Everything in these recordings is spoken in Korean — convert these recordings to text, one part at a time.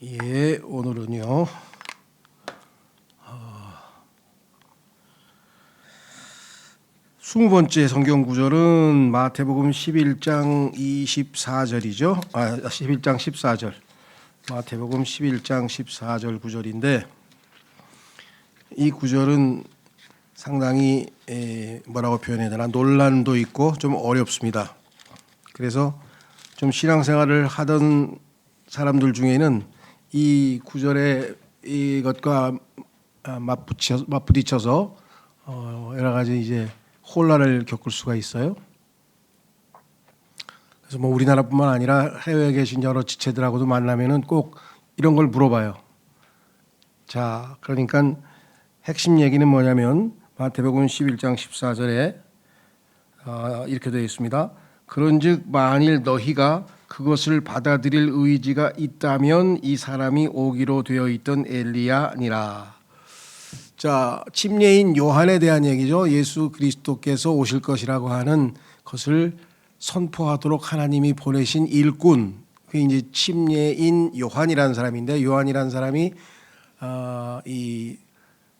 예, 오늘은요. 20번째 성경 구절은 마태복음 11장 24절이죠. 11장 14절. 마태복음 11장 14절 구절인데 이 구절은 상당히 뭐라고 표현해야 되나 논란도 있고 좀 어렵습니다. 그래서 좀 신앙생활을 하던 사람들 중에는 이 구절에 이것과 맞부딪혀서 여러 가지 이제 혼란을 겪을 수가 있어요. 그래서 뭐 우리나라뿐만 아니라 해외에 계신 여러 지체들하고도 만나면은 꼭 이런 걸 물어봐요. 자, 그러니까 핵심 얘기는 뭐냐면 마태복음 11장 14절에 이렇게 되어 있습니다. 그런즉 만일 너희가 그것을 받아들일 의지가 있다면 이 사람이 오기로 되어 있던 엘리야니라. 자, 침례인 요한에 대한 얘기죠. 예수 그리스도께서 오실 것이라고 하는 것을 선포하도록 하나님이 보내신 일꾼, 그게 이제 침례인 요한이라는 사람인데, 요한이라는 사람이 이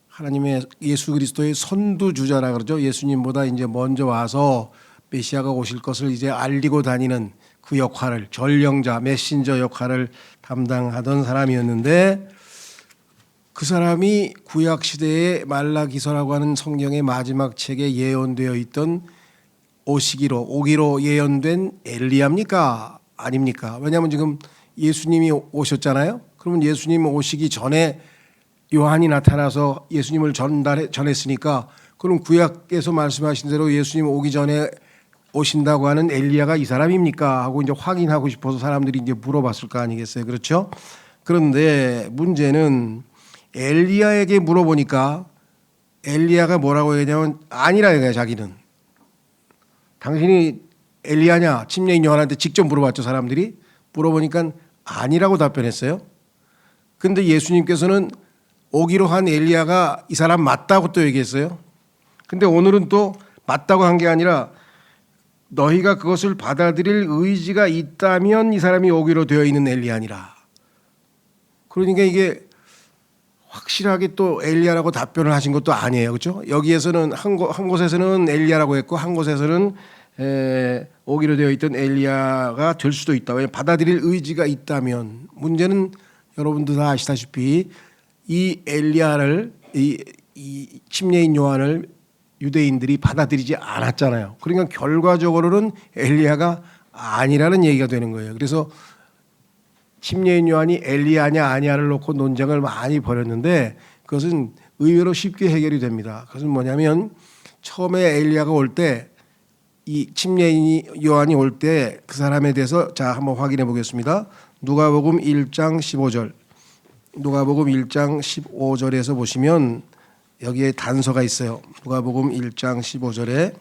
하나님의 예수 그리스도의 선두주자라 그러죠. 예수님보다 이제 먼저 와서 메시아가 오실 것을 이제 알리고 다니는 그 역할을, 전령자, 메신저 역할을 담당하던 사람이었는데, 그 사람이 구약 시대의 말라기서라고 하는 성경의 마지막 책에 예언되어 있던 오기로 예언된 엘리야입니까? 아닙니까? 왜냐하면 지금 예수님이 오셨잖아요. 그러면 예수님 오시기 전에 요한이 나타나서 예수님을 전했으니까 그럼 구약에서 말씀하신 대로 예수님 오기 전에 오신다고 하는 엘리야가 이 사람입니까? 하고 이제 확인하고 싶어서 사람들이 이제 물어봤을 거 아니겠어요? 그렇죠? 그런데 문제는 엘리야에게 물어보니까 엘리야가 뭐라고 했냐면 아니라 이거야. 자기는 당신이 엘리야냐? 침례인 요한한테 직접 물어봤죠. 사람들이 물어보니까 아니라고 답변했어요. 근데 예수님께서는 오기로 한 엘리야가 이 사람 맞다고 또 얘기했어요. 근데 오늘은 또 맞다고 한 게 아니라 너희가 그것을 받아들일 의지가 있다면 이 사람이 오기로 되어 있는 엘리야니라. 그러니까 이게 확실하게 또 엘리야라고 답변을 하신 것도 아니에요. 그렇죠? 여기에서는 한 곳에서는 엘리야라고 했고 한 곳에서는 오기로 되어 있던 엘리야가 될 수도 있다. 왜냐하면 받아들일 의지가 있다면. 문제는 여러분도 다 아시다시피 이 엘리야를 이 침례인 요한을 유대인들이 받아들이지 않았잖아요. 그러니까 결과적으로는 엘리야가 아니라는 얘기가 되는 거예요. 그래서 침례인 요한이 엘리야냐 아니야를 놓고 논쟁을 많이 벌였는데 그것은 의외로 쉽게 해결이 됩니다. 그것은 뭐냐면 처음에 엘리야가 올 때 이 침례인 요한이 올 때 그 사람에 대해서 자 한번 확인해 보겠습니다. 누가복음 1장 15절. 누가복음 1장 15절에서 보시면 여기에 단서가 있어요. 누가복음 1장 15절에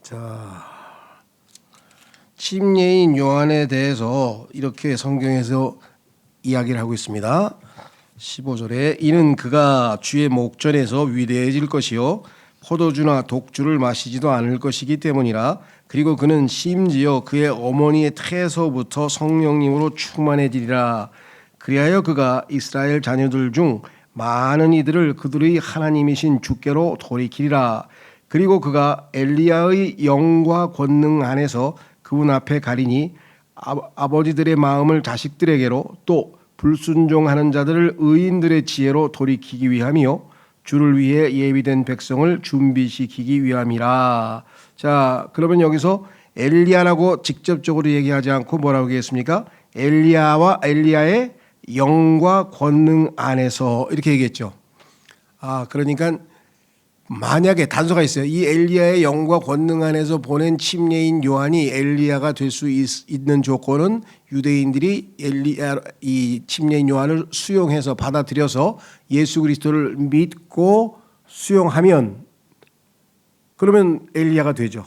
자, 침례인 요한에 대해서 이렇게 성경에서 이야기를 하고 있습니다. 15절에 이는 그가 주의 목전에서 위대해질 것이요 포도주나 독주를 마시지도 않을 것이기 때문이라. 그리고 그는 심지어 그의 어머니의 태에서부터 성령님으로 충만해지리라. 그리하여 그가 이스라엘 자녀들 중 많은 이들을 그들의 하나님이신 주께로 돌이키리라. 그리고 그가 엘리야의 영과 권능 안에서 그분 앞에 가리니 아버지들의 마음을 자식들에게로 또 불순종하는 자들을 의인들의 지혜로 돌이키기 위함이요 주를 위해 예비된 백성을 준비시키기 위함이라. 자, 그러면 여기서 엘리야라고 직접적으로 얘기하지 않고 뭐라고 얘기했습니까? 엘리야와 엘리야의 영과 권능 안에서 이렇게 얘기했죠. 그러니까 만약에 단서가 있어요. 이 엘리야의 영과 권능 안에서 보낸 침례인 요한이 엘리야가 될 수 있는 조건은 유대인들이 이 침례인 요한을 수용해서 받아들여서 예수 그리스도를 믿고 수용하면 그러면 엘리야가 되죠.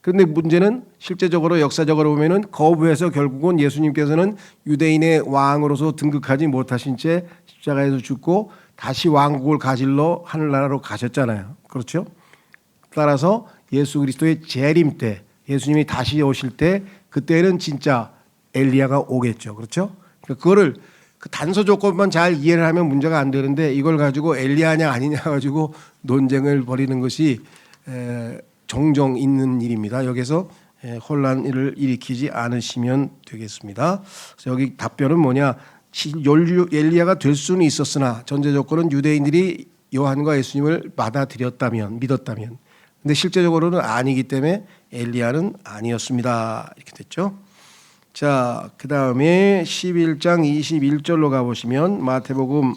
그런데 문제는 실제적으로 역사적으로 보면은 거부해서 결국은 예수님께서는 유대인의 왕으로서 등극하지 못하신 채 십자가에서 죽고 다시 왕국을 가질러 하늘나라로 가셨잖아요. 그렇죠? 따라서 예수 그리스도의 재림 때, 예수님이 다시 오실 때, 그때는 진짜 엘리야가 오겠죠. 그렇죠? 그거를 그 단서 조건만 잘 이해를 하면 문제가 안 되는데 이걸 가지고 엘리야냐 아니냐 가지고 논쟁을 벌이는 것이 종종 있는 일입니다. 여기서 혼란을 일으키지 않으시면 되겠습니다. 그래서 여기 답변은 뭐냐? 엘리야가 될 수는 있었으나 전제 조건은 유대인들이 요한과 예수님을 받아들였다면, 믿었다면. 근데 실제적으로는 아니기 때문에 엘리야는 아니었습니다. 이렇게 됐죠. 자, 그 다음에 11장 21절로 가보시면, 마태복음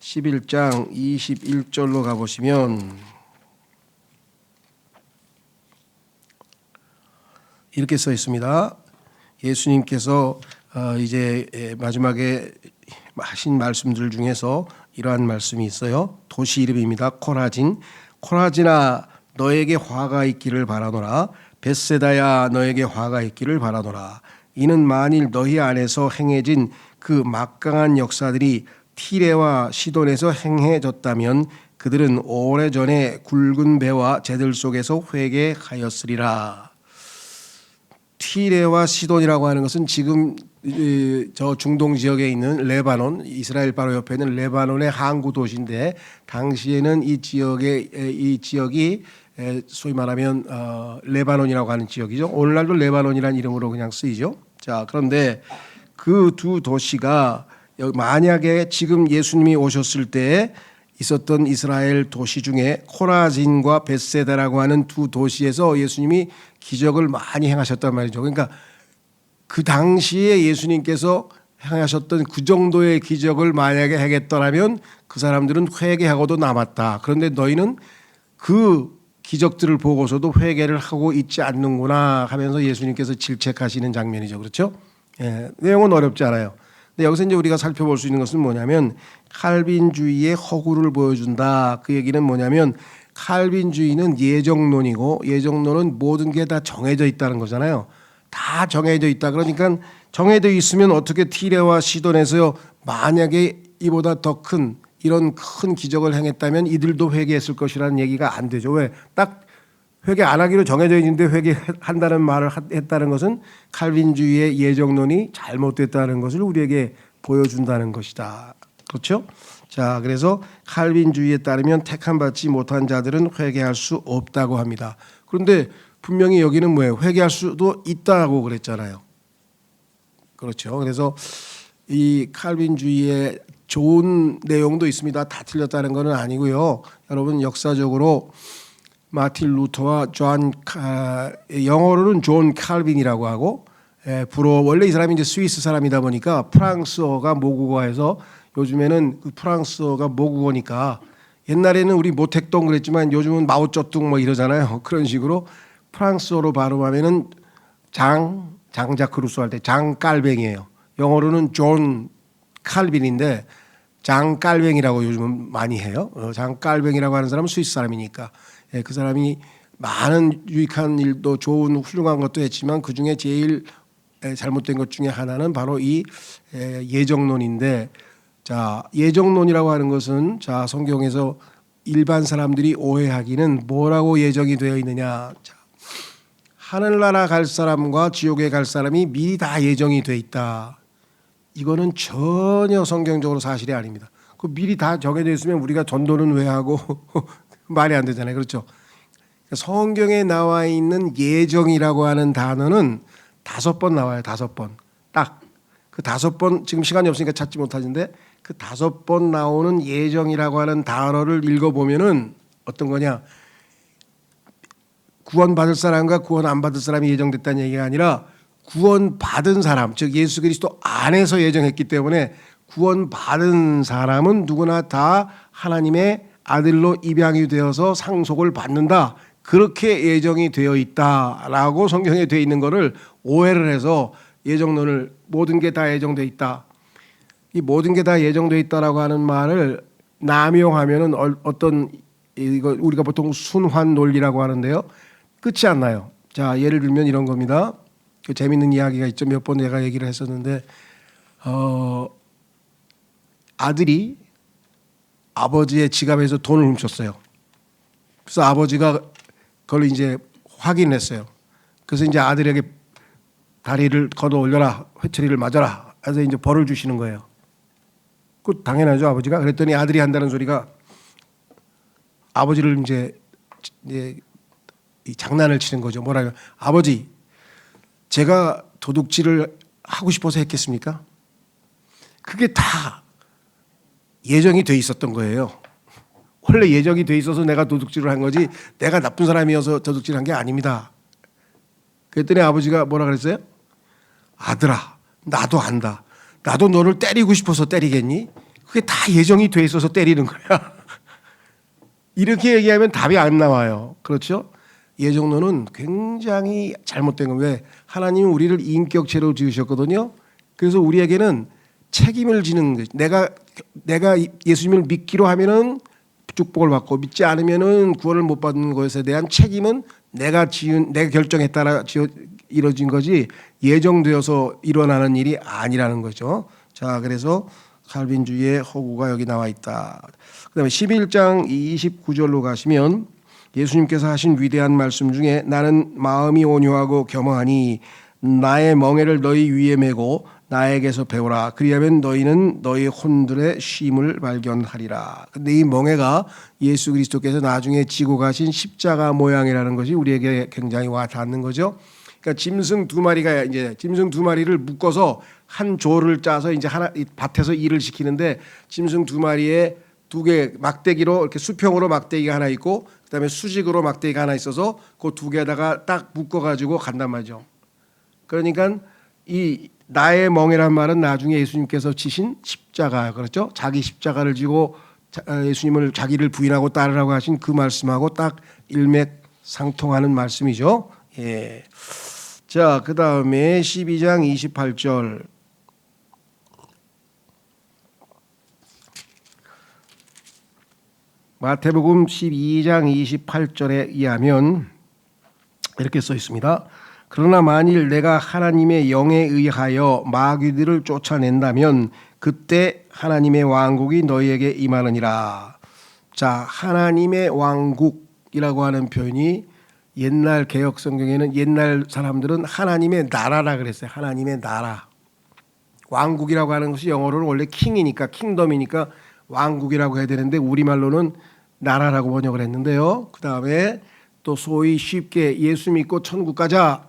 11장 21절로 가보시면 이렇게 써 있습니다. 예수님께서 이제 마지막에 하신 말씀들 중에서 이러한 말씀이 있어요. 도시 이름입니다. 코라진. 코라진아 너에게 화가 있기를 바라노라. 벳세다야 너에게 화가 있기를 바라노라. 이는 만일 너희 안에서 행해진 그 막강한 역사들이 티레와 시돈에서 행해졌다면 그들은 오래전에 굵은 배와 재들 속에서 회개하였으리라. 티레와 시돈이라고 하는 것은 지금 저 중동 지역에 있는 레바논, 이스라엘 바로 옆에 있는 레바논의 항구 도시인데 당시에는 이 지역이 소위 말하면 레바논이라고 하는 지역이죠. 오늘날도 레바논이라는 이름으로 그냥 쓰이죠. 자, 그런데 그 두 도시가 만약에 지금 예수님이 오셨을 때 있었던 이스라엘 도시 중에 코라진과 벳세다라고 하는 두 도시에서 예수님이 기적을 많이 행하셨단 말이죠. 그러니까 그 당시에 예수님께서 행하셨던 그 정도의 기적을 만약에 하겠더라면 그 사람들은 회개하고도 남았다. 그런데 너희는 그 기적들을 보고서도 회개를 하고 있지 않는구나 하면서 예수님께서 질책하시는 장면이죠. 그렇죠? 예, 내용은 어렵지 않아요. 근데 여기서 이제 우리가 살펴볼 수 있는 것은 뭐냐면 칼빈주의의 허구를 보여준다. 그 얘기는 뭐냐면 칼빈주의는 예정론이고 예정론은 모든 게 다 정해져 있다는 거잖아요. 다 정해져 있다. 그러니까 정해져 있으면 어떻게 티레와 시돈에서 만약에 이보다 더 큰 이런 큰 기적을 행했다면 이들도 회개했을 것이라는 얘기가 안 되죠. 왜? 딱 회개 안 하기로 정해져 있는데 회개한다는 말을 했다는 것은 칼빈주의의 예정론이 잘못됐다는 것을 우리에게 보여준다는 것이다. 그렇죠? 자, 그래서 칼빈주의에 따르면 택함받지 못한 자들은 회개할 수 없다고 합니다. 그런데 분명히 여기는 뭐예요? 회개할 수도 있다고 그랬잖아요. 그렇죠. 그래서 이 칼빈주의의 좋은 내용도 있습니다. 다 틀렸다는 것은 아니고요. 여러분 역사적으로 마틴 루터와 영어로는 존 칼빈이라고 하고 원래 이 사람이 이제 스위스 사람이다 보니까 프랑스어가 모국어에서 요즘에는 그 프랑스어가 모국어니까 옛날에는 우리 모택동 그랬지만 요즘은 마오쩌둥 뭐 이러잖아요. 그런 식으로 프랑스어로 발음하면은 장자크 루소 할 때 장깔뱅이에요. 영어로는 존 칼빈인데 장깔뱅이라고 요즘은 많이 해요. 장깔뱅이라고 하는 사람은 스위스 사람이니까 그 사람이 많은 유익한 일도 좋은 훌륭한 것도 했지만 그중에 제일 잘못된 것 중에 하나는 바로 이 예정론인데 자, 예정론이라고 하는 것은 자, 성경에서 일반 사람들이 오해하기는 뭐라고 예정이 되어 있느냐. 자, 하늘나라 갈 사람과 지옥에 갈 사람이 미리 다 예정이 돼 있다. 이거는 전혀 성경적으로 사실이 아닙니다. 그 미리 다 정해져 있으면 우리가 전도는 왜 하고 말이 안 되잖아요. 그렇죠? 성경에 나와 있는 예정이라고 하는 단어는 5번 나와요. 5번. 딱. 그 5번 지금 시간이 없으니까 찾지 못하는데 그 5번 나오는 예정이라고 하는 단어를 읽어보면은 어떤 거냐. 구원받을 사람과 구원 안 받을 사람이 예정됐다는 얘기가 아니라 구원받은 사람, 즉 예수 그리스도 안에서 예정했기 때문에 구원받은 사람은 누구나 다 하나님의 아들로 입양이 되어서 상속을 받는다. 그렇게 예정이 되어 있다라고 성경에 되어 있는 것을 오해를 해서 예정론을 모든 게 다 예정되어 있다. 이 모든 게 다 예정되어 있다라고 하는 말을 남용하면은 어떤 이거 우리가 보통 순환 논리라고 하는데요. 끝이 안 나요. 자, 예를 들면 이런 겁니다. 그 재밌는 이야기가 있죠. 몇 번 내가 얘기를 했었는데 아들이 아버지의 지갑에서 돈을 훔쳤어요. 그래서 아버지가 그걸 이제 확인했어요. 그래서 이제 아들에게 다리를 걷어 올려라, 회초리를 맞아라. 그래서 이제 벌을 주시는 거예요. 그 당연하죠, 아버지가. 그랬더니 아들이 한다는 소리가 아버지를 이제 이 장난을 치는 거죠. 뭐라요? 아버지, 제가 도둑질을 하고 싶어서 했겠습니까? 그게 다 예정이 돼 있었던 거예요. 원래 예정이 돼 있어서 내가 도둑질을 한 거지 내가 나쁜 사람이어서 도둑질한 게 아닙니다. 그랬더니 아버지가 뭐라 그랬어요? 아들아, 나도 안다. 나도 너를 때리고 싶어서 때리겠니? 그게 다 예정이 돼 있어서 때리는 거야. 이렇게 얘기하면 답이 안 나와요. 그렇죠? 예정론은 굉장히 잘못된 건 왜? 하나님은 우리를 인격체로 지으셨거든요. 그래서 우리에게는 책임을 지는 거죠. 내가 예수님을 믿기로 하면은 축복을 받고 믿지 않으면은 구원을 못 받는 것에 대한 책임은 내가 결정에 따라 이루어진 거지 예정되어서 일어나는 일이 아니라는 거죠. 자, 그래서 칼빈주의의 허구가 여기 나와 있다. 그다음에 11장 29절로 가시면 예수님께서 하신 위대한 말씀 중에 나는 마음이 온유하고 겸허하니 나의 멍에를 너희 위에 메고 나에게서 배우라. 그리하면 너희는 너희 혼들의 쉼을 발견하리라. 근데 이 멍에가 예수 그리스도께서 나중에 지고 가신 십자가 모양이라는 것이 우리에게 굉장히 와 닿는 거죠. 그러니까 짐승 두 마리를 묶어서 한 조를 짜서 이제 하나 밭에서 일을 시키는데 짐승 두 마리에 두 개 막대기로 이렇게 수평으로 막대기가 하나 있고 그다음에 수직으로 막대기가 하나 있어서 그 두 개에다가 딱 묶어 가지고 간단 말이죠. 그러니까 이 나의 멍에란 말은 나중에 예수님께서 지신 십자가, 그렇죠? 자기 십자가를 지고 예수님을 자기를 부인하고 따르라고 하신 그 말씀하고 딱 일맥상통하는 말씀이죠. 예. 자, 그다음에 12장 28절. 마태복음 12장 28절에 의하면 이렇게 써 있습니다. 그러나 만일 내가 하나님의 영에 의하여 마귀들을 쫓아낸다면 그때 하나님의 왕국이 너희에게 임하느니라. 자, 하나님의 왕국이라고 하는 표현이 옛날 개역 성경에는 옛날 사람들은 하나님의 나라라 그랬어요. 하나님의 나라. 왕국이라고 하는 것이 영어로는 원래 킹이니까 킹덤이니까 왕국이라고 해야 되는데 우리말로는 나라라고 번역을 했는데요. 그 다음에 또 소위 쉽게 예수 믿고 천국 가자,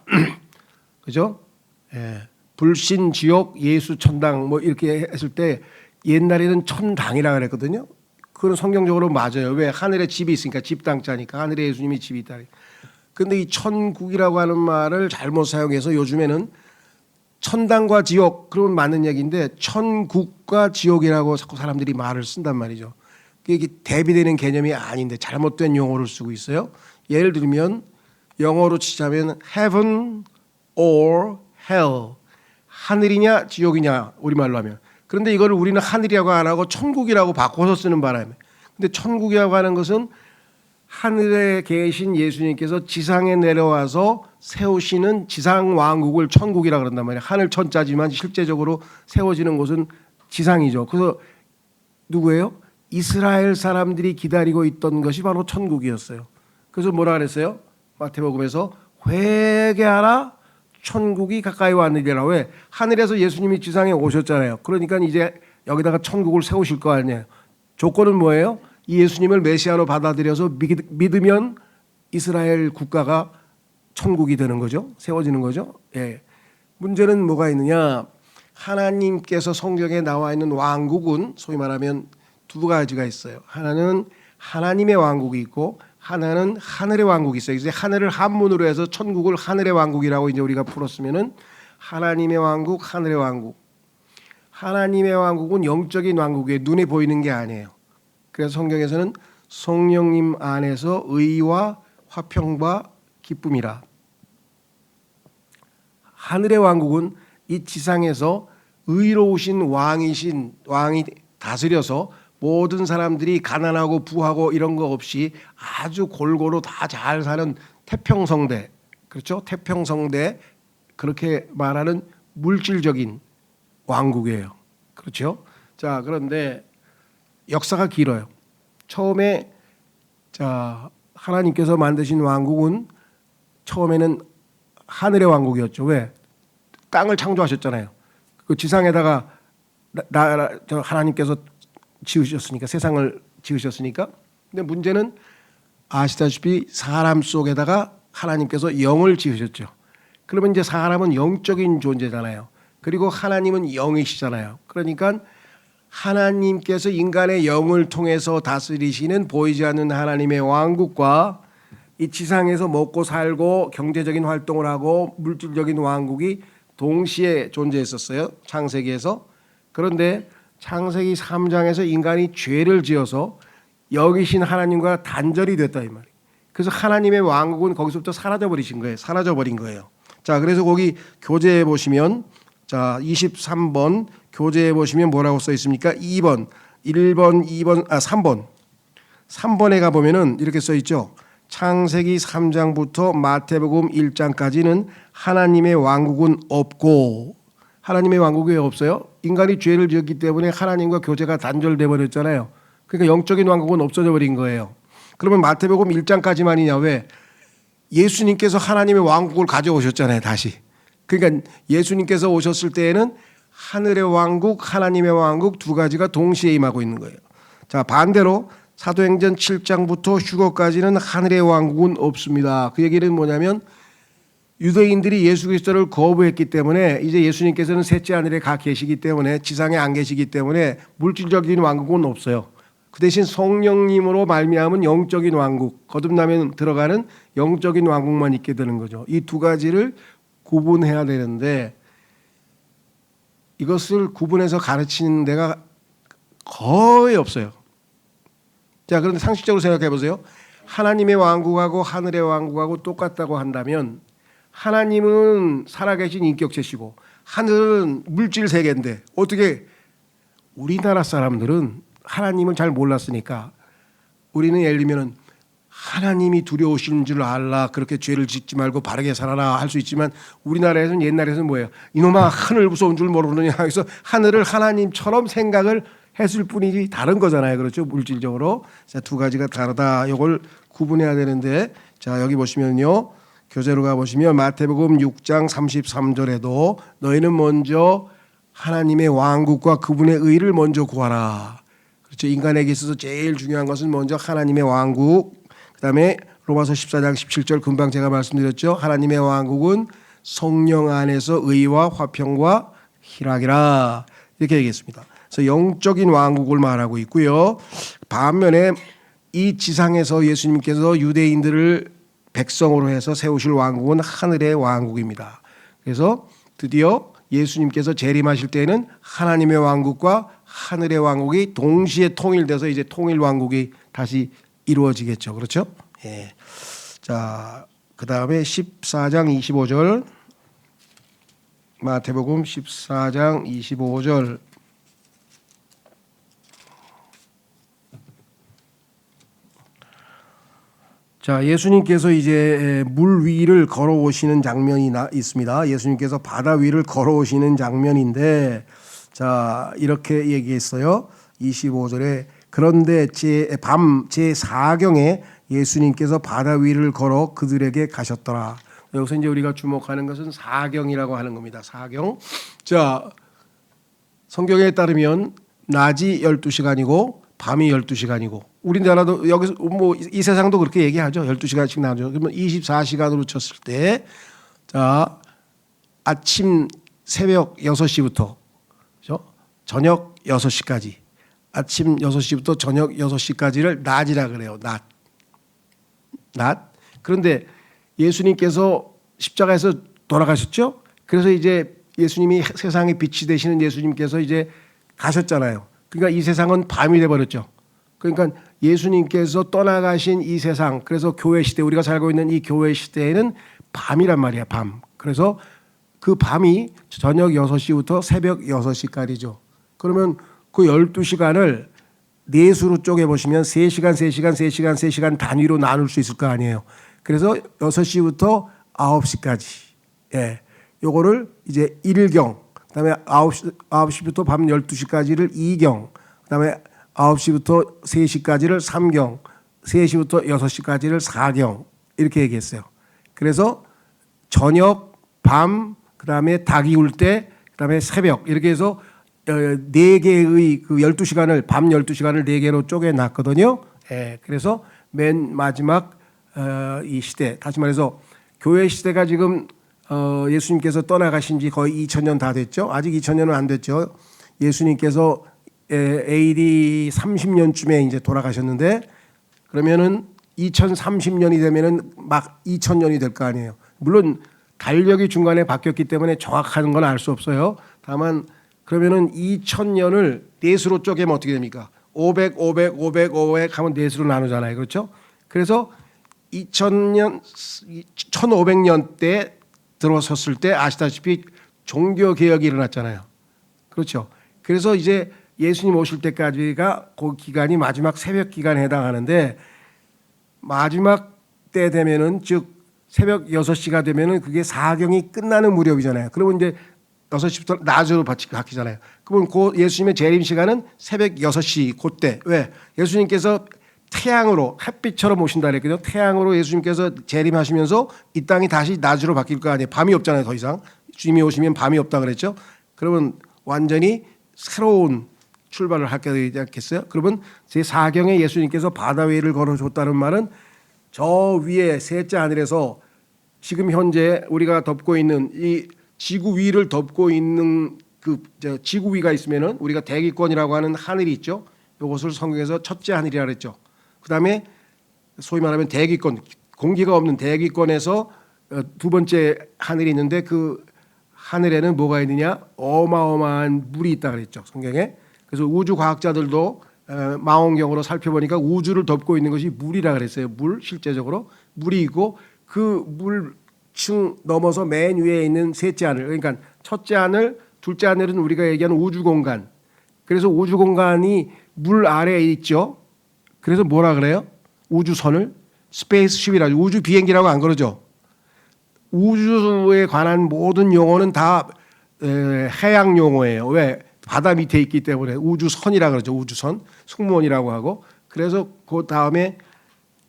그죠? 예. 불신 지옥, 예수 천당 뭐 이렇게 했을 때 옛날에는 천당이라 그랬거든요. 그건 성경적으로 맞아요. 왜? 하늘에 집이 있으니까 집당자니까 하늘에 예수님이 집이 있다. 그런데 이 천국이라고 하는 말을 잘못 사용해서 요즘에는 천당과 지옥 그러면 맞는 얘기인데 천국과 지옥이라고 자꾸 사람들이 말을 쓴단 말이죠. 이게 대비되는 개념이 아닌데 잘못된 용어를 쓰고 있어요. 예를 들면 영어로 치자면 heaven or hell, 하늘이냐 지옥이냐 우리말로 하면. 그런데 이거를 우리는 하늘이라고 안 하고 천국이라고 바꿔서 쓰는 바람에. 근데 천국이라고 하는 것은 하늘에 계신 예수님께서 지상에 내려와서 세우시는 지상 왕국을 천국이라고 그런단 말이에요. 하늘 천자지만 실제적으로 세워지는 곳은 지상이죠. 그래서 누구예요? 이스라엘 사람들이 기다리고 있던 것이 바로 천국이었어요. 그래서 뭐라 그랬어요? 마태복음에서 회개하라, 천국이 가까이 왔느니라. 왜? 하늘에서 예수님이 지상에 오셨잖아요. 그러니까 이제 여기다가 천국을 세우실 거 아니에요. 조건은 뭐예요? 이 예수님을 메시아로 받아들여서 믿으면 이스라엘 국가가 천국이 되는 거죠. 세워지는 거죠. 예. 문제는 뭐가 있느냐? 하나님께서 성경에 나와 있는 왕국은 소위 말하면 두 가지가 있어요. 하나는 하나님의 왕국이 있고 하나는 하늘의 왕국이 있어요. 이제 하늘을 한문으로 해서 천국을 하늘의 왕국이라고 이제 우리가 풀었으면은 하나님의 왕국, 하늘의 왕국. 하나님의 왕국은 영적인 왕국이에요. 눈에 보이는 게 아니에요. 그래서 성경에서는 성령님 안에서 의와 화평과 기쁨이라. 하늘의 왕국은 이 지상에서 의로우신 왕이 다스려서 모든 사람들이 가난하고 부하고 이런 거 없이 아주 골고루 다 잘 사는 태평성대, 그렇죠? 태평성대 그렇게 말하는 물질적인 왕국이에요. 그렇죠? 자, 그런데 역사가 길어요. 처음에 자, 하나님께서 만드신 왕국은 처음에는 하늘의 왕국이었죠. 왜? 땅을 창조하셨잖아요. 그 지상에다가 하나님께서 지으셨으니까, 세상을 지으셨으니까. 근데 문제는 아시다시피 사람 속에다가 하나님께서 영을 지으셨죠. 그러면 이제 사람은 영적인 존재잖아요. 그리고 하나님은 영이시잖아요. 그러니까 하나님께서 인간의 영을 통해서 다스리시는 보이지 않는 하나님의 왕국과 이 지상에서 먹고 살고 경제적인 활동을 하고 물질적인 왕국이 동시에 존재했었어요. 창세기에서. 그런데 창세기 3장에서 인간이 죄를 지어서 영이신 하나님과 단절이 됐다 이 말이에요. 그래서 하나님의 왕국은 거기서부터 사라져버린 거예요. 자, 그래서 거기 교재에 보시면 자 23번 교재에 보시면 뭐라고 써 있습니까? 2번, 1번, 2번, 3번. 3번에 가보면은 이렇게 써 있죠. 창세기 3장부터 마태복음 1장까지는 하나님의 왕국은 없고, 하나님의 왕국이 왜 없어요? 인간이 죄를 지었기 때문에 하나님과 교제가 단절돼 버렸잖아요. 그러니까 영적인 왕국은 없어져 버린 거예요. 그러면 마태복음 1장까지만이냐? 왜? 예수님께서 하나님의 왕국을 가져오셨잖아요. 다시. 그러니까 예수님께서 오셨을 때에는 하늘의 왕국, 하나님의 왕국 두 가지가 동시에 임하고 있는 거예요. 자, 반대로 사도행전 7장부터 휴거까지는 하늘의 왕국은 없습니다. 그 얘기는 뭐냐면 유대인들이 예수 그리스도를 거부했기 때문에 이제 예수님께서는 셋째 하늘에 가 계시기 때문에 지상에 안 계시기 때문에 물질적인 왕국은 없어요. 그 대신 성령님으로 말미암은 영적인 왕국, 거듭나면 들어가는 영적인 왕국만 있게 되는 거죠. 이 두 가지를 구분해야 되는데 이것을 구분해서 가르치는 데가 거의 없어요. 자, 그런데 상식적으로 생각해 보세요. 하나님의 왕국하고 하늘의 왕국하고 똑같다고 한다면 하나님은 살아계신 인격체시고 하늘은 물질 세계인데 어떻게 우리나라 사람들은 하나님을 잘 몰랐으니까 우리는 예를 들면 하나님이 두려우신 줄 알라, 그렇게 죄를 짓지 말고 바르게 살아라 할 수 있지만 우리나라에서는 옛날에서는 뭐예요? 이놈아 하늘 무서운 줄 모르느냐 해서 하늘을 하나님처럼 생각을 했을 뿐이지 다른 거잖아요. 그렇죠? 물질적으로. 자, 두 가지가 다르다. 이걸 구분해야 되는데 자, 여기 보시면요. 교재로 가보시면 마태복음 6장 33절에도 너희는 먼저 하나님의 왕국과 그분의 의를 먼저 구하라. 그렇죠? 인간에게 있어서 제일 중요한 것은 먼저 하나님의 왕국, 그 다음에 로마서 14장 17절 금방 제가 말씀드렸죠. 하나님의 왕국은 성령 안에서 의와 화평과 희락이라 이렇게 얘기했습니다. 그래서 영적인 왕국을 말하고 있고요. 반면에 이 지상에서 예수님께서 유대인들을 백성으로 해서 세우실 왕국은 하늘의 왕국입니다. 그래서 드디어 예수님께서 재림하실 때에는 하나님의 왕국과 하늘의 왕국이 동시에 통일돼서 이제 통일 왕국이 다시 이루어지겠죠. 그렇죠? 예. 자, 그 다음에 14장 25절 마태복음 14장 25절 자, 예수님께서 이제 물 위를 걸어오시는 장면이 있습니다. 예수님께서 바다 위를 걸어오시는 장면인데 자, 이렇게 얘기했어요. 25절에 그런데 밤 제4경에 예수님께서 바다 위를 걸어 그들에게 가셨더라. 여기서 이제 우리가 주목하는 것은 사경이라고 하는 겁니다. 사경. 자, 성경에 따르면 낮이 12시간이고 밤이 12시간이고 우리나라도 여기서 뭐 이 세상도 그렇게 얘기하죠. 12시간씩 나죠. 그러면 24시간으로 쳤을 때 자, 아침 새벽 6시부터 그렇죠? 저녁 6시까지 아침 6시부터 저녁 6시까지를 낮이라 그래요. 낮. 그런데 예수님께서 십자가에서 돌아가셨죠? 그래서 이제 예수님이 세상의 빛이 되시는 예수님께서 이제 가셨잖아요. 그러니까 이 세상은 밤이 돼 버렸죠. 그러니까 예수님께서 떠나가신 이 세상, 그래서 교회 시대, 우리가 살고 있는 이 교회 시대에는 밤이란 말이야, 밤. 그래서 그 밤이 저녁 6시부터 새벽 6시까지죠. 그러면 그 12시간을 네수로 쪼개보시면 3시간 단위로 나눌 수 있을 거 아니에요. 그래서 6시부터 9시까지. 예. 요거를 이제 1경, 그다음에 9시부터 밤 12시까지를 2경, 그다음에 9시부터 3시까지를 3경, 3시부터 6시까지를 4경 이렇게 얘기했어요. 그래서 저녁, 밤, 그다음에 닭이 울 때, 그다음에 새벽 이렇게 해서 4개의 그 12시간을 밤 12시간을 4개로 쪼개 놨거든요. 예. 그래서 맨 마지막 이 시대, 다시 말해서 교회 시대가 지금 예수님께서 떠나가신 지 거의 2000년 다 됐죠. 아직 2000년은 안 됐죠. 예수님께서 AD 30년쯤에 이제 돌아가셨는데 그러면은 2030년이 되면은 막 2000년이 될 거 아니에요. 물론 달력이 중간에 바뀌었기 때문에 정확한 건 알 수 없어요. 다만 그러면은 2000년을 넷으로 쪼개면 어떻게 됩니까? 500, 500, 500, 500 하면 넷으로 나누잖아요. 그렇죠? 그래서 2000년, 1500년 때 들어섰을 때 아시다시피 종교개혁이 일어났잖아요. 그렇죠? 그래서 이제 예수님 오실 때까지가 그 기간이 마지막 새벽 기간에 해당하는데 마지막 때 되면은 즉 새벽 6시가 되면은 그게 사경이 끝나는 무렵이잖아요. 그러면 이제 6시부터 낮으로 바뀌잖아요. 그러면 그 예수님의 재림 시간은 새벽 6시 그때. 왜? 예수님께서 태양으로 햇빛처럼 오신다 그랬거든요. 태양으로 예수님께서 재림하시면서 이 땅이 다시 낮으로 바뀔 거 아니에요. 밤이 없잖아요. 더 이상. 주님이 오시면 밤이 없다 그랬죠. 그러면 완전히 새로운 출발을 하게 되지 않겠어요? 그러면 제4경에 예수님께서 바다 위를 걸어줬다는 말은 저 위에 셋째 하늘에서 지금 현재 우리가 덮고 있는 이 지구 위를 덮고 있는 그 지구 위가 있으면은 우리가 대기권이라고 하는 하늘이 있죠. 이것을 성경에서 첫째 하늘이라 그랬죠. 그다음에 소위 말하면 대기권, 공기가 없는 대기권에서 두 번째 하늘이 있는데 그 하늘에는 뭐가 있느냐? 어마어마한 물이 있다 그랬죠. 성경에. 그래서 우주 과학자들도 망원경으로 살펴보니까 우주를 덮고 있는 것이 물이라 그랬어요. 물, 실제적으로 물이 있고 그 물층 넘어서 맨 위에 있는 셋째 하늘, 그러니까 첫째 하늘, 둘째 하늘은 우리가 얘기하는 우주 공간. 그래서 우주 공간이 물 아래에 있죠. 그래서 뭐라 그래요? 우주선을 스페이스쉽이라고, 우주 비행기라고 안 그러죠. 우주에 관한 모든 용어는 다 해양 용어예요. 왜? 바다 밑에 있기 때문에 우주선이라 그러죠. 우주선, 승무원이라고 하고. 그래서 그 다음에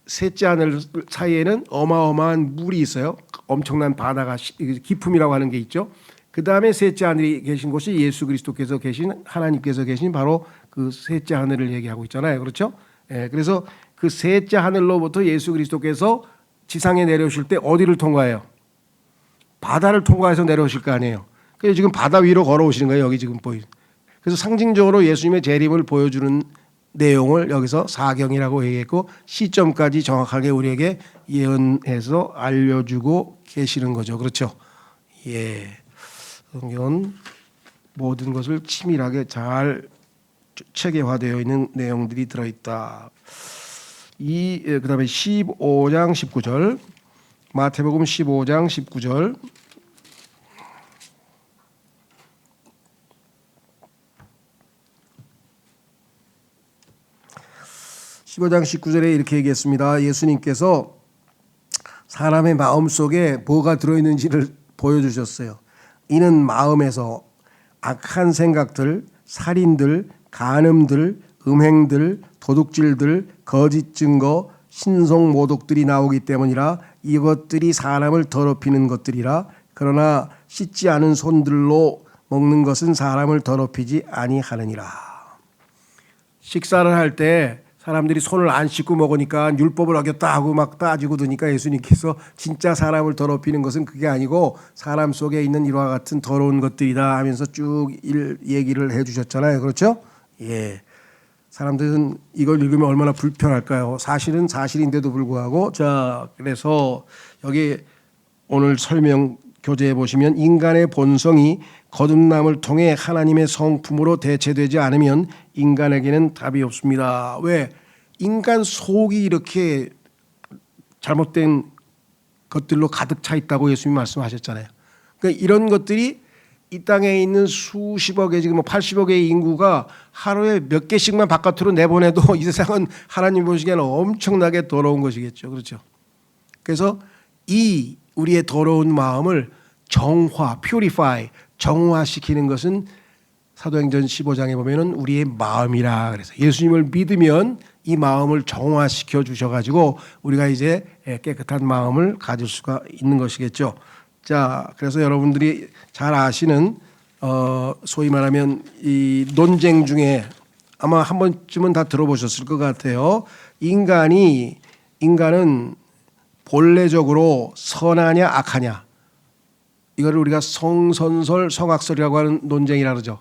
셋째 하늘 사이에는 어마어마한 물이 있어요. 엄청난 바다가 기품이라고 하는 게 있죠. 그 다음에 셋째 하늘이 계신 곳이 예수 그리스도께서 계신, 하나님께서 계신 바로 그 셋째 하늘을 얘기하고 있잖아요. 그렇죠? 예, 그래서 그 셋째 하늘로부터 예수 그리스도께서 지상에 내려오실 때 어디를 통과해요? 바다를 통과해서 내려오실 거 아니에요. 그래서 지금 바다 위로 걸어오시는 거예요. 여기 지금 보이는. 그래서 상징적으로 예수님의 재림을 보여주는 내용을 여기서 사경이라고 얘기했고 시점까지 정확하게 우리에게 예언해서 알려주고 계시는 거죠. 그렇죠? 예. 성경은 모든 것을 치밀하게 잘 체계화되어 있는 내용들이 들어있다. 그다음에 15장 19절 마태복음 15장 19절 (15장 19절에) 이렇게 얘기했습니다. 예수님께서 사람의 마음속에 뭐가 들어있는지를 보여주셨어요. 이는 마음에서 악한 생각들, 살인들, 간음들, 음행들, 도둑질들, 거짓 증거, 신성 모독들이 나오기 때문이라. 이것들이 사람을 더럽히는 것들이라. 그러나 씻지 않은 손들로 먹는 것은 사람을 더럽히지 아니하느니라. 식사를 할 때 사람들이 손을 안 씻고 먹으니까 율법을 어겼다 하고 막 따지고 드니까 예수님께서 진짜 사람을 더럽히는 것은 그게 아니고 사람 속에 있는 이와 같은 더러운 것들이다 하면서 쭉 얘기를 해주셨잖아요. 그렇죠? 예. 사람들은 이걸 읽으면 얼마나 불편할까요? 사실은 사실인데도 불구하고. 자, 그래서 여기 오늘 설명 교재에 보시면 인간의 본성이 거듭남을 통해 하나님의 성품으로 대체되지 않으면 인간에게는 답이 없습니다. 왜? 인간 속이 이렇게 잘못된 것들로 가득 차 있다고 예수님이 말씀하셨잖아요. 그러니까 이런 것들이 이 땅에 있는 수십억의 지금 80억의 인구가 하루에 몇 개씩만 바깥으로 내보내도 이 세상은 하나님 보시기에는 엄청나게 더러운 것이겠죠. 그렇죠? 그래서 이 우리의 더러운 마음을 정화, purify, 정화시키는 것은 사도행전 15장에 보면은 우리의 마음이라 그래서 예수님을 믿으면 이 마음을 정화시켜 주셔가지고 우리가 이제 깨끗한 마음을 가질 수가 있는 것이겠죠. 자, 그래서 여러분들이 잘 아시는 소위 말하면 이 논쟁 중에 아마 한 번쯤은 다 들어보셨을 것 같아요. 인간은 본래적으로 선하냐 악하냐, 이거를 우리가 성선설 성악설이라고 하는 논쟁이라 그러죠.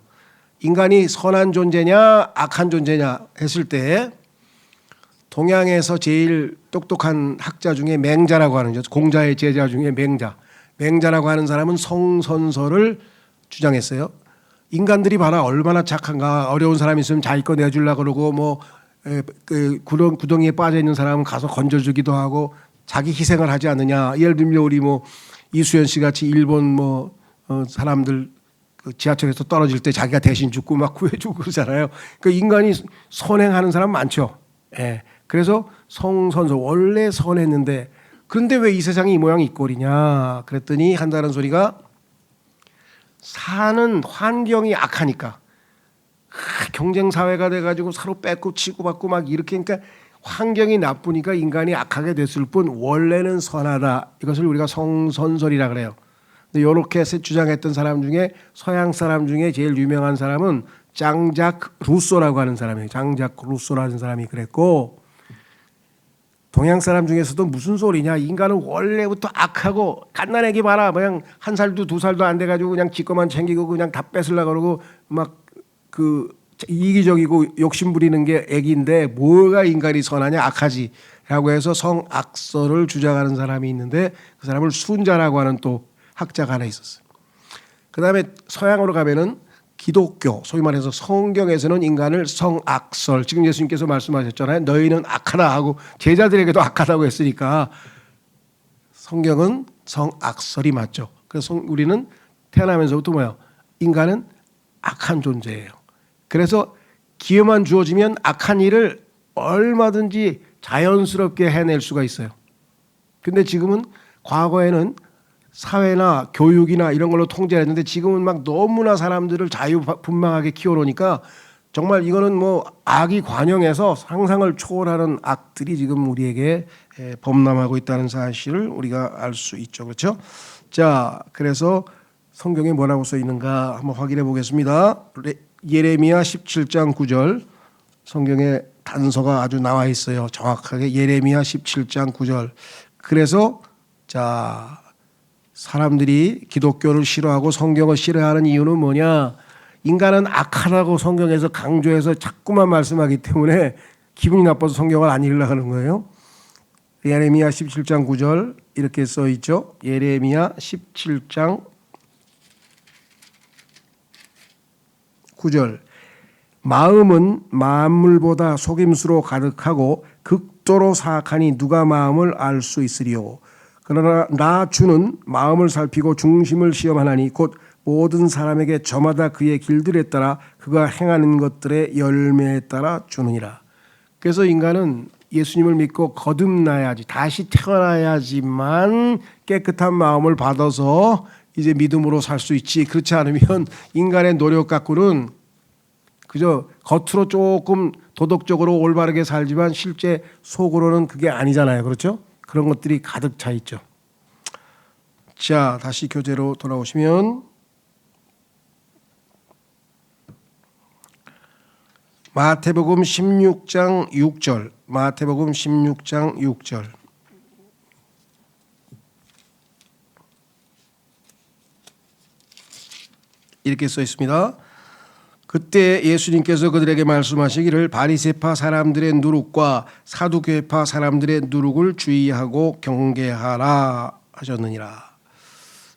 인간이 선한 존재냐 악한 존재냐 했을 때 동양에서 제일 똑똑한 학자 중에 맹자라고 하는 거죠. 공자의 제자 중에 맹자라고 하는 사람은 성선설을 주장했어요. 인간들이 봐라 얼마나 착한가. 어려운 사람이 있으면 자기 거 내주려고 그러고 뭐 구덩이에 빠져 있는 사람은 가서 건져주기도 하고 자기 희생을 하지 않느냐. 예를 들면 우리 뭐 이수연 씨 같이 일본 사람들 그 지하철에서 떨어질 때 자기가 대신 죽고 막 구해주고 그러잖아요. 그 인간이 선행하는 사람 많죠. 예. 그래서 성선설 원래 선했는데 그런데 왜 이 세상이 이 모양 이 꼴이냐 그랬더니 한다는 소리가 사는 환경이 악하니까 경쟁 사회가 돼가지고 서로 뺏고 치고받고 막 이렇게 그러니까 환경이 나쁘니까 인간이 악하게 됐을 뿐 원래는 선하다. 이것을 우리가 성선설이라 그래요. 근데 이렇게 주장했던 사람 중에 서양 사람 중에 제일 유명한 사람은 장작 루소라고 하는 사람이에요. 장작 루소라는 사람이 그랬고 동양 사람 중에서도 무슨 소리냐. 인간은 원래부터 악하고 갓난애기 봐라. 그냥 한 살도 두 살도 안 돼가지고 그냥 지 것만 챙기고 그냥 다 뺏으려고 그러고 막 그 이기적이고 욕심 부리는 게 애기인데 뭐가 인간이 선하냐 악하지 라고 해서 성악설을 주장하는 사람이 있는데 그 사람을 순자라고 하는 또 학자가 하나 있었어요. 그 다음에 서양으로 가면은 기독교 소위 말해서 성경에서는 인간을 성악설 지금 예수님께서 말씀하셨잖아요. 너희는 악하다 하고 제자들에게도 악하다고 했으니까 성경은 성악설이 맞죠. 그래서 우리는 태어나면서부터 뭐예요? 인간은 악한 존재예요. 그래서 기회만 주어지면 악한 일을 얼마든지 자연스럽게 해낼 수가 있어요. 근데 지금은 과거에는 사회나 교육이나 이런 걸로 통제했는데 지금은 막 너무나 사람들을 자유분방하게 키워놓으니까 정말 이거는 뭐 악이 관영해서 상상을 초월하는 악들이 지금 우리에게 범람하고 있다는 사실을 우리가 알 수 있죠. 그렇죠? 자, 그래서 성경에 뭐라고 써 있는가 한번 확인해 보겠습니다. 예레미야 17장 9절 성경에 단서가 아주 나와 있어요. 정확하게 예레미야 17장 9절. 그래서 자, 사람들이 기독교를 싫어하고 성경을 싫어하는 이유는 뭐냐? 인간은 악하다고 성경에서 강조해서 자꾸만 말씀하기 때문에 기분이 나빠서 성경을 안 읽으려고 하는 거예요. 예레미야 17장 9절 이렇게 써 있죠. 예레미야 17장 9절. 마음은 만물보다 속임수로 가득하고 극도로 사악하니 누가 마음을 알 수 있으리요. 그러나 나 주는 마음을 살피고 중심을 시험하나니 곧 모든 사람에게 저마다 그의 길들에 따라 그가 행하는 것들의 열매에 따라 주느니라. 그래서 인간은 예수님을 믿고 거듭나야지 다시 태어나야지만 깨끗한 마음을 받아서 이제 믿음으로 살 수 있지. 그렇지 않으면 인간의 노력 갖고는 그저 겉으로 조금 도덕적으로 올바르게 살지만 실제 속으로는 그게 아니잖아요. 그렇죠? 그런 것들이 가득 차 있죠. 자, 다시 교재로 돌아오시면 마태복음 16장 6절. 마태복음 16장 6절. 이렇게 써 있습니다. 그때 예수님께서 그들에게 말씀하시기를 바리새파 사람들의 누룩과 사두개파 사람들의 누룩을 주의하고 경계하라 하셨느니라.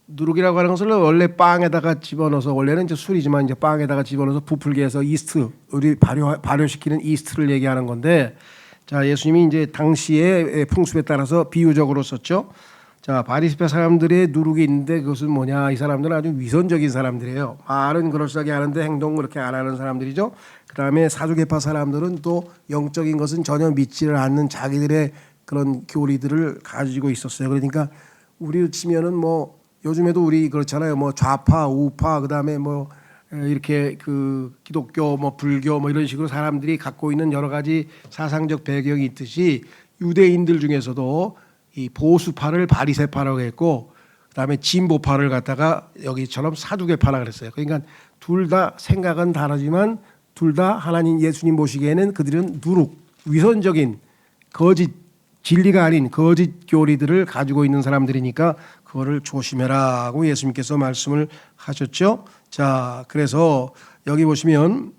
누룩이라고 하는 것을 원래 빵에다가 집어넣어서 원래는 이제 술이지만 이제 빵에다가 집어넣어서 부풀게 해서 이스트 우리 발효시키는 이스트를 얘기하는 건데 자 예수님이 이제 당시의 풍습에 따라서 비유적으로 썼죠. 자 바리새파 사람들의 누룩이 있는데 그것은 뭐냐? 이 사람들은 아주 위선적인 사람들이에요. 말은 그럴싸하게 하는데 행동은 그렇게 안 하는 사람들이죠. 그다음에 사두개파 사람들은 또 영적인 것은 전혀 믿지를 않는 자기들의 그런 교리들을 가지고 있었어요. 그러니까 우리로 치면은 뭐 요즘에도 우리 그렇잖아요. 뭐 좌파, 우파, 그다음에 뭐 이렇게 그 기독교, 뭐 불교, 뭐 이런 식으로 사람들이 갖고 있는 여러 가지 사상적 배경이 있듯이 유대인들 중에서도 이 보수파를 바리새파라고 했고, 그다음에 진보파를 갖다가 여기처럼 사두개파라 그랬어요. 그러니까 둘 다 생각은 다르지만 둘 다 하나님 예수님 보시기에는 그들은 누룩, 위선적인 거짓 진리가 아닌 거짓 교리들을 가지고 있는 사람들이니까 그거를 조심해라고 예수님께서 말씀을 하셨죠. 자, 그래서 여기 보시면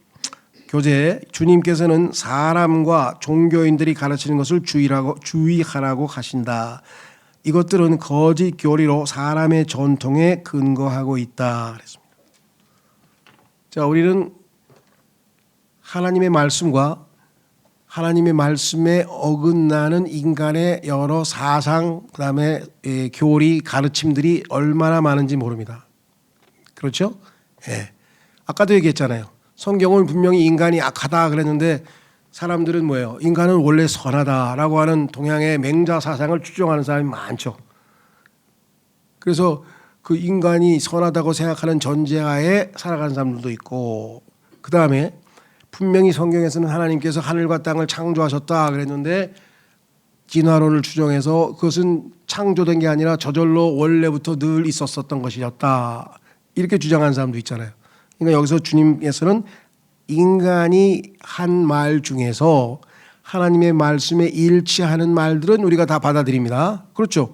교재 주님께서는 사람과 종교인들이 가르치는 것을 주의하라고 하신다. 이것들은 거짓 교리로 사람의 전통에 근거하고 있다. 그랬습니다. 자, 우리는 하나님의 말씀과 하나님의 말씀에 어긋나는 인간의 여러 사상, 그다음에 교리, 가르침들이 얼마나 많은지 모릅니다. 그렇죠? 예. 아까도 얘기했잖아요. 성경은 분명히 인간이 악하다 그랬는데 사람들은 뭐예요? 인간은 원래 선하다라고 하는 동양의 맹자 사상을 추종하는 사람이 많죠. 그래서 그 인간이 선하다고 생각하는 전제하에 살아가는 사람들도 있고, 그 다음에 분명히 성경에서는 하나님께서 하늘과 땅을 창조하셨다 그랬는데 진화론을 추정해서 그것은 창조된 게 아니라 저절로 원래부터 늘 있었었던 것이었다, 이렇게 주장하는 사람도 있잖아요. 그러니까 여기서 주님께서는 인간이 한 말 중에서 하나님의 말씀에 일치하는 말들은 우리가 다 받아들입니다. 그렇죠?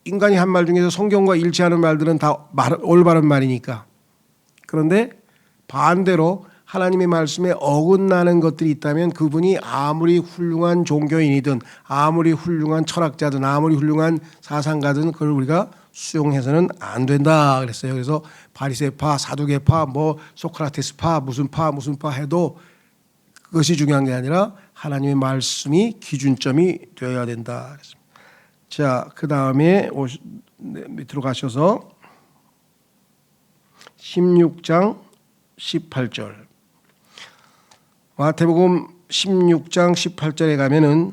인간이 한 말 중에서 성경과 일치하는 말들은 다 올바른 말이니까. 그런데 반대로 하나님의 말씀에 어긋나는 것들이 있다면 그분이 아무리 훌륭한 종교인이든 아무리 훌륭한 철학자든 아무리 훌륭한 사상가든 그걸 우리가 수용해서는 안 된다 그랬어요. 그래서 바리새파, 사두개파, 뭐 소크라테스파, 무슨 파 해도 그것이 중요한 게 아니라 하나님의 말씀이 기준점이 되어야 된다 그랬습니다. 자, 그 다음에 밑으로 가셔서 16장 18절. 마태복음 16장 18절에 가면은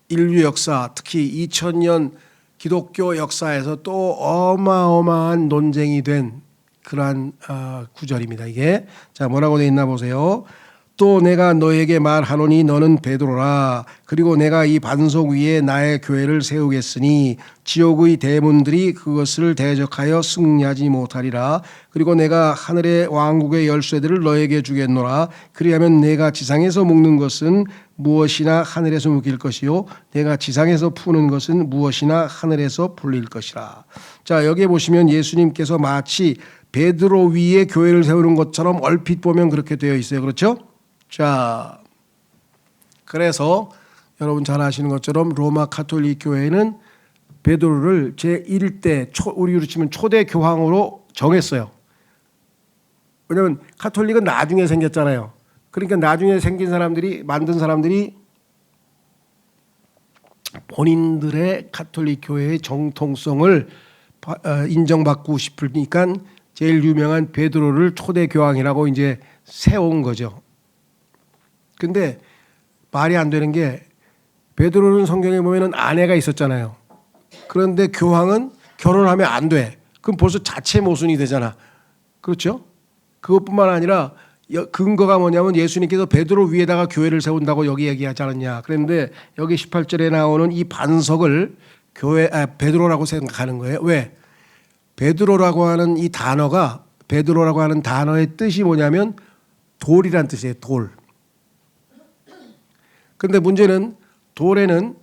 인류 역사, 특히 2000년 기독교 역사에서 또 어마어마한 논쟁이 된 그러한 구절입니다. 이게 자, 뭐라고 되어 있나 보세요. 또 내가 너에게 말하노니 너는 베드로라. 그리고 내가 이 반석 위에 나의 교회를 세우겠으니 지옥의 대문들이 그것을 대적하여 승리하지 못하리라. 그리고 내가 하늘의 왕국의 열쇠들을 너에게 주겠노라. 그리하면 내가 지상에서 묶는 것은 무엇이나 하늘에서 묶일 것이요 내가 지상에서 푸는 것은 무엇이나 하늘에서 풀릴 것이라. 자, 여기에 보시면 예수님께서 마치 베드로 위에 교회를 세우는 것처럼 얼핏 보면 그렇게 되어 있어요. 그렇죠? 자, 그래서 여러분 잘 아시는 것처럼 로마 가톨릭 교회는 베드로를 제1대 우리로 치면 초대 교황으로 정했어요. 왜냐하면 가톨릭은 나중에 생겼잖아요. 그러니까 나중에 생긴 사람들이 만든 사람들이 본인들의 가톨릭 교회의 정통성을 인정받고 싶으니까 제일 유명한 베드로를 초대 교황이라고 이제 세운 거죠. 근데 말이 안 되는 게 베드로는 성경에 보면은 아내가 있었잖아요. 그런데 교황은 결혼하면 안 돼. 그럼 벌써 자체 모순이 되잖아. 그렇죠? 그것뿐만 아니라 근거가 뭐냐면 예수님께서 베드로 위에다가 교회를 세운다고 여기 얘기하지 않았냐. 그런데 여기 18절에 나오는 이 반석을 베드로라고 생각하는 거예요. 왜? 베드로라고 하는 이 단어가 베드로라고 하는 단어의 뜻이 뭐냐면 돌이란 뜻이에요. 돌. 근데 문제는 돌에는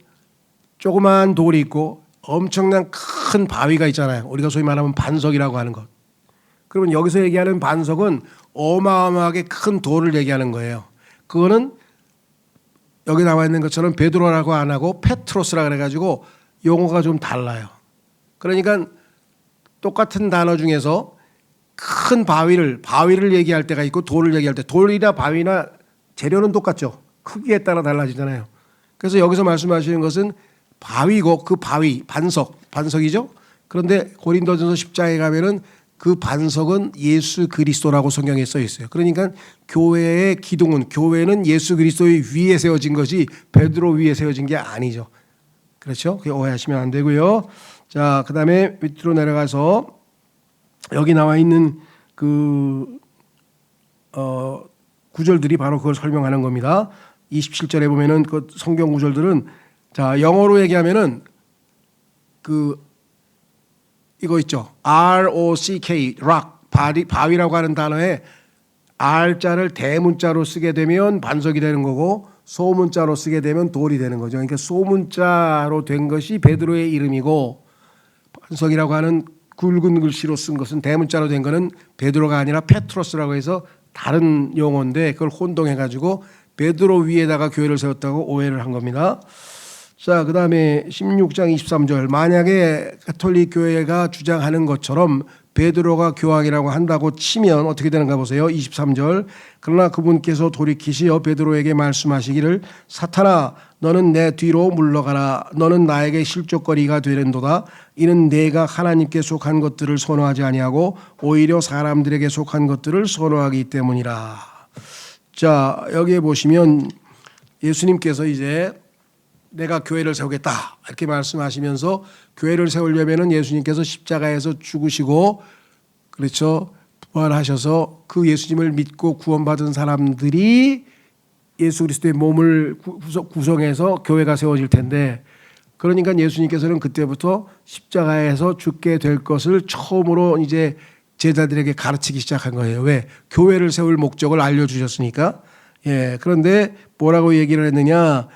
조그마한 돌이 있고 엄청난 큰 바위가 있잖아요. 우리가 소위 말하면 반석이라고 하는 것. 그러면 여기서 얘기하는 반석은 어마어마하게 큰 돌을 얘기하는 거예요. 그거는 여기 나와 있는 것처럼 베드로라고 안 하고 페트로스라 그래가지고 용어가 좀 달라요. 그러니까 똑같은 단어 중에서 큰 바위를 얘기할 때가 있고 돌을 얘기할 때 돌이나 바위나 재료는 똑같죠. 크기에 따라 달라지잖아요. 그래서 여기서 말씀하시는 것은 바위고 그 바위 반석이죠. 그런데 고린도전서 10장에 가면은 그 반석은 예수 그리스도라고 성경에 써 있어요. 그러니까 교회의 기둥은 교회는 예수 그리스도의 위에 세워진 것이 베드로 위에 세워진 게 아니죠. 그렇죠? 그게 오해하시면 안 되고요. 자, 그다음에 밑으로 내려가서 여기 나와 있는 구절들이 바로 그걸 설명하는 겁니다. 27절에 보면은 그 성경 구절들은 자, 영어로 얘기하면은 이거 있죠. ROCK, rock, 바위라고 하는 단어에 R자를 대문자로 쓰게 되면 반석이 되는 거고 소문자로 쓰게 되면 돌이 되는 거죠. 그러니까 소문자로 된 것이 베드로의 이름이고 반석이라고 하는 굵은 글씨로 쓴 것은 대문자로 된 것은 베드로가 아니라 페트로스라고 해서 다른 용어인데 그걸 혼동해 가지고 베드로 위에다가 교회를 세웠다고 오해를 한 겁니다. 자, 그다음에 16장 23절 만약에 가톨릭 교회가 주장하는 것처럼 베드로가 교황이라고 한다고 치면 어떻게 되는가 보세요. 23절 그러나 그분께서 돌이키시어 베드로에게 말씀하시기를 사탄아 너는 내 뒤로 물러가라 너는 나에게 실족거리가 되는도다 이는 내가 하나님께 속한 것들을 선호하지 아니하고 오히려 사람들에게 속한 것들을 선호하기 때문이라. 자, 여기에 보시면 예수님께서 이제 내가 교회를 세우겠다 이렇게 말씀하시면서 교회를 세우려면은 예수님께서 십자가에서 죽으시고 그렇죠 부활하셔서 그 예수님을 믿고 구원받은 사람들이 예수 그리스도의 몸을 구성해서 교회가 세워질 텐데 그러니까 예수님께서는 그때부터 십자가에서 죽게 될 것을 처음으로 이제 제자들에게 가르치기 시작한 거예요. 왜? 교회를 세울 목적을 알려주셨으니까. 예. 그런데 뭐라고 얘기를 했느냐?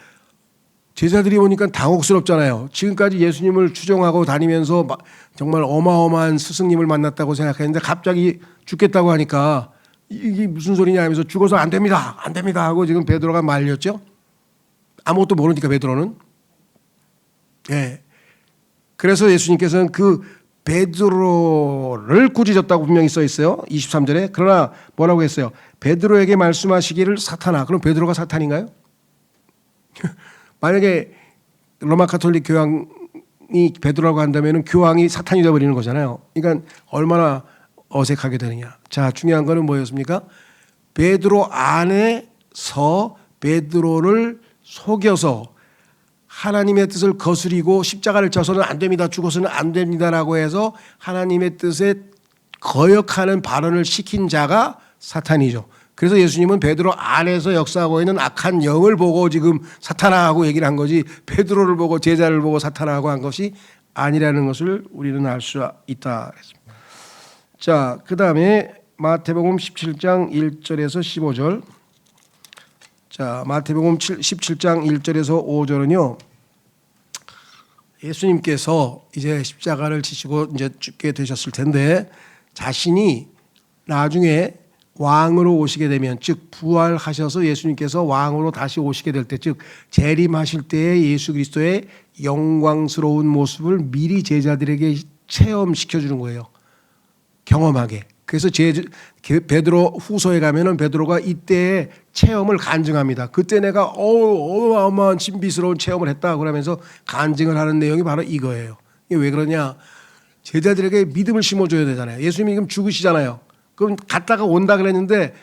제자들이 보니까 당혹스럽잖아요. 지금까지 예수님을 추종하고 다니면서 정말 어마어마한 스승님을 만났다고 생각했는데 갑자기 죽겠다고 하니까 이게 무슨 소리냐 하면서 죽어서 안 됩니다. 안 됩니다 하고 지금 베드로가 말렸죠. 아무것도 모르니까 베드로는. 예. 그래서 예수님께서는 그 베드로를 꾸짖었다고 분명히 써 있어요. 23절에. 그러나 뭐라고 했어요? 베드로에게 말씀하시기를 사탄아. 그럼 베드로가 사탄인가요? 만약에 로마 가톨릭 교황이 베드로라고 한다면 교황이 사탄이 되어버리는 거잖아요. 그러니까 얼마나 어색하게 되느냐. 자, 중요한 거는 뭐였습니까? 베드로 안에서 베드로를 속여서 하나님의 뜻을 거스리고 십자가를 져서는 안 됩니다. 죽어서는 안 됩니다라고 해서 하나님의 뜻에 거역하는 발언을 시킨 자가 사탄이죠. 그래서 예수님은 베드로 안에서 역사하고 있는 악한 영을 보고 지금 사탄아하고 얘기를 한 거지 베드로를 보고 제자를 보고 사탄아하고 한 것이 아니라는 것을 우리는 알 수 있다. 자, 그 다음에 마태복음 17장 1절에서 15절. 자, 마태복음 17장 1절에서 5절은요. 예수님께서 이제 십자가를 지시고 이제 죽게 되셨을 텐데 자신이 나중에 왕으로 오시게 되면 즉 부활하셔서 예수님께서 왕으로 다시 오시게 될 때 즉 재림하실 때의 예수 그리스도의 영광스러운 모습을 미리 제자들에게 체험시켜 주는 거예요. 경험하게. 그래서 베드로 후서에 가면은 베드로가 이때의 체험을 간증합니다. 그때 내가 어마어마한 신비스러운 체험을 했다 그러면서 간증을 하는 내용이 바로 이거예요. 이게 왜 그러냐? 제자들에게 믿음을 심어줘야 되잖아요. 예수님이 지금 죽으시잖아요. 그럼 갔다가 온다 그랬는데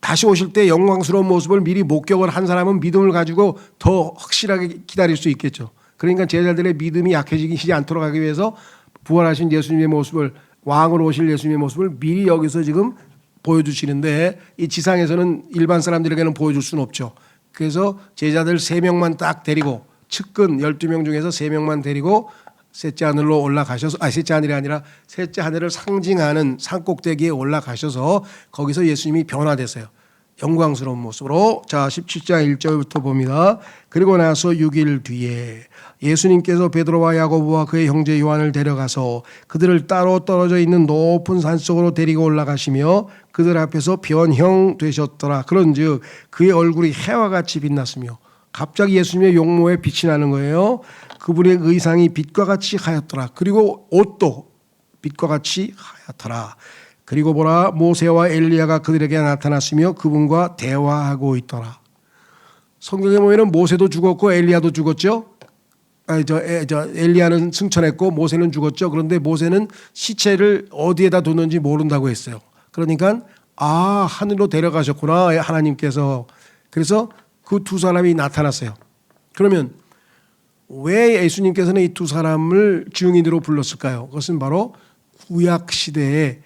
다시 오실 때 영광스러운 모습을 미리 목격을 한 사람은 믿음을 가지고 더 확실하게 기다릴 수 있겠죠. 그러니까 제자들의 믿음이 약해지지 않도록 하기 위해서 부활하신 예수님의 모습을 왕으로 오실 예수님의 모습을 미리 여기서 지금 보여주시는데 이 지상에서는 일반 사람들에게는 보여줄 수는 없죠. 그래서 제자들 3명만 딱 데리고 측근 12명 중에서 3명만 데리고 셋째 하늘로 올라가셔서 셋째 하늘이 아니라 셋째 하늘을 상징하는 산꼭대기에 올라가셔서 거기서 예수님이 변화되세요. 영광스러운 모습으로. 자, 17장 1절부터 봅니다. 그리고 나서 6일 뒤에 예수님께서 베드로와 야고보와 그의 형제 요한을 데려가서 그들을 따로 떨어져 있는 높은 산속으로 데리고 올라가시며 그들 앞에서 변형되셨더라. 그런즉 그의 얼굴이 해와 같이 빛났으며 갑자기 예수님의 용모에 빛이 나는 거예요. 그분의 의상이 빛과 같이 하얗더라. 그리고 옷도 빛과 같이 하얗더라. 그리고 보라 모세와 엘리야가 그들에게 나타났으며 그분과 대화하고 있더라. 성경에 보면 모세도 죽었고 엘리야도 죽었죠. 엘리야는 승천했고 모세는 죽었죠. 그런데 모세는 시체를 어디에다 뒀는지 모른다고 했어요. 그러니까 하늘로 데려가셨구나 하나님께서. 그래서 그 두 사람이 나타났어요. 그러면 왜 예수님께서는 이 두 사람을 증인으로 불렀을까요? 그것은 바로 구약 시대에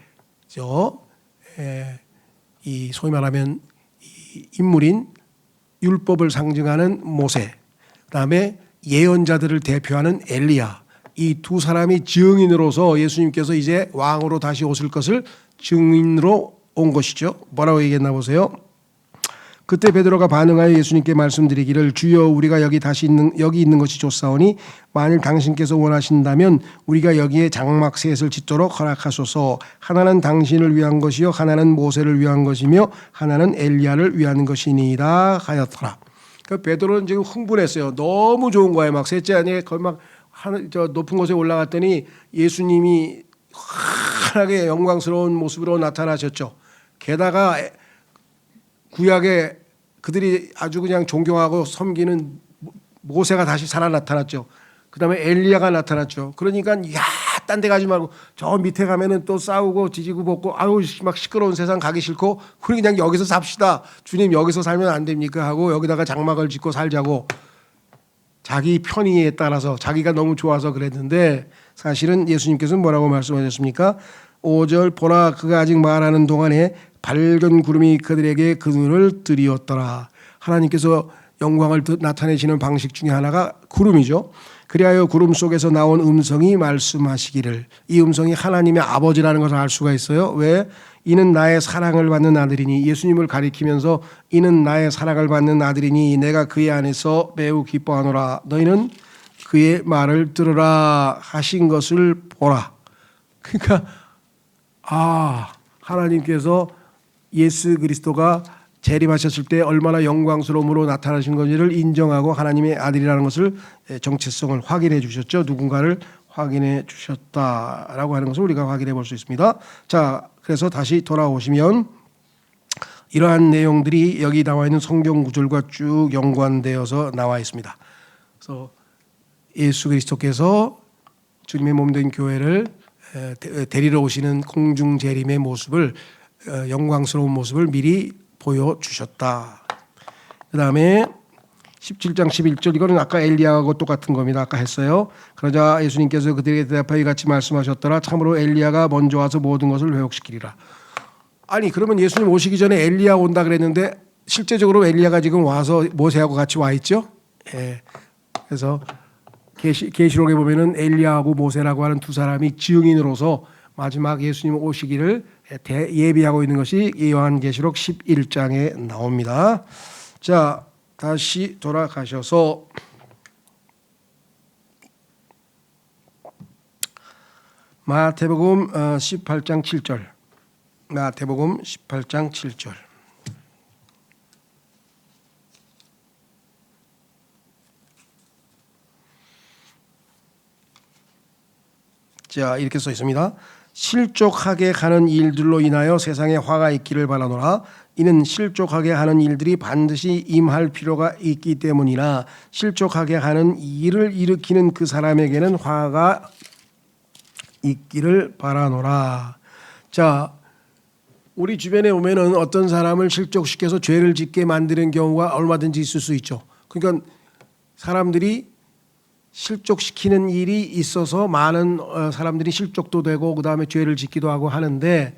이 소위 말하면 이 인물인 율법을 상징하는 모세, 그다음에 예언자들을 대표하는 엘리야, 이 두 사람이 증인으로서 예수님께서 이제 왕으로 다시 오실 것을 증인으로 온 것이죠. 뭐라고 얘기했나 보세요. 그때 베드로가 반응하여 예수님께 말씀드리기를 주여 우리가 여기 있는 것이 좋사오니 만일 당신께서 원하신다면 우리가 여기에 장막 셋을 짓도록 허락하소서. 하나는 당신을 위한 것이요 하나는 모세를 위한 것이며 하나는 엘리야를 위한 것이니이다 하였더라. 그러니까 베드로는 지금 흥분했어요. 너무 좋은 거예요. 막 셋째 아니에 거의 막 저 높은 곳에 올라갔더니 예수님이 환하게 영광스러운 모습으로 나타나셨죠. 게다가 구약에 그들이 아주 그냥 존경하고 섬기는 모세가 다시 살아 나타났죠. 그다음에 엘리야가 나타났죠. 그러니까 야, 딴 데 가지 말고 저 밑에 가면은 또 싸우고 뒤지고 볶고 아유 막 시끄러운 세상 가기 싫고 우리 그냥 여기서 삽시다. 주님 여기서 살면 안 됩니까? 하고 여기다가 장막을 짓고 살자고 자기 편의에 따라서 자기가 너무 좋아서 그랬는데 사실은 예수님께서는 뭐라고 말씀하셨습니까? 5절 보라 그가 아직 말하는 동안에 밝은 구름이 그들에게 그 눈을 들이었더라. 하나님께서 영광을 나타내시는 방식 중에 하나가 구름이죠. 그리하여 구름 속에서 나온 음성이 말씀하시기를, 이 음성이 하나님의 아버지라는 것을 알 수가 있어요. 왜? 이는 나의 사랑을 받는 아들이니, 예수님을 가리키면서 이는 나의 사랑을 받는 아들이니 내가 그의 안에서 매우 기뻐하노라. 너희는 그의 말을 들으라 하신 것을 보라. 그러니까 하나님께서 예수 그리스도가 재림하셨을 때 얼마나 영광스러움으로 나타나신 건지를 인정하고 하나님의 아들이라는 것을 정체성을 확인해 주셨죠. 누군가를 확인해 주셨다라고 하는 것을 우리가 확인해 볼 수 있습니다. 자, 그래서 다시 돌아오시면 이러한 내용들이 여기 나와 있는 성경 구절과 쭉 연관되어서 나와 있습니다. 그래서 예수 그리스도께서 주님의 몸된 교회를 데리러 오시는 공중 재림의 모습을, 영광스러운 모습을 미리 보여주셨다. 그 다음에 17장 11절, 이거는 아까 엘리야하고 똑같은 겁니다. 아까 했어요. 그러자 예수님께서 그들에게 대답하여 같이 말씀하셨더라. 참으로 엘리야가 먼저 와서 모든 것을 회복시키리라. 아니 그러면 예수님 오시기 전에 엘리야 온다 그랬는데 실제적으로 엘리야가 지금 와서 모세하고 같이 와 있죠. 그래서 계시록에 보면은 엘리야하고 모세라고 하는 두 사람이 증인으로서 마지막 예수님 오시기를 예비하고 있는 것이 요한계시록 11장에 나옵니다. 자, 다시 돌아가셔서 마태복음 18장 7절. 마태복음 18장 7절. 자, 이렇게 써 있습니다. 실족하게 하는 일들로 인하여 세상에 화가 있기를 바라노라. 이는 실족하게 하는 일들이 반드시 임할 필요가 있기 때문이라. 실족하게 하는 일을 일으키는 그 사람에게는 화가 있기를 바라노라. 자, 우리 주변에 오면은 어떤 사람을 실족시켜서 죄를 짓게 만드는 경우가 얼마든지 있을 수 있죠. 그러니까 사람들이 실족시키는 일이 있어서 많은 사람들이 실족도 되고 그다음에 죄를 짓기도 하고 하는데,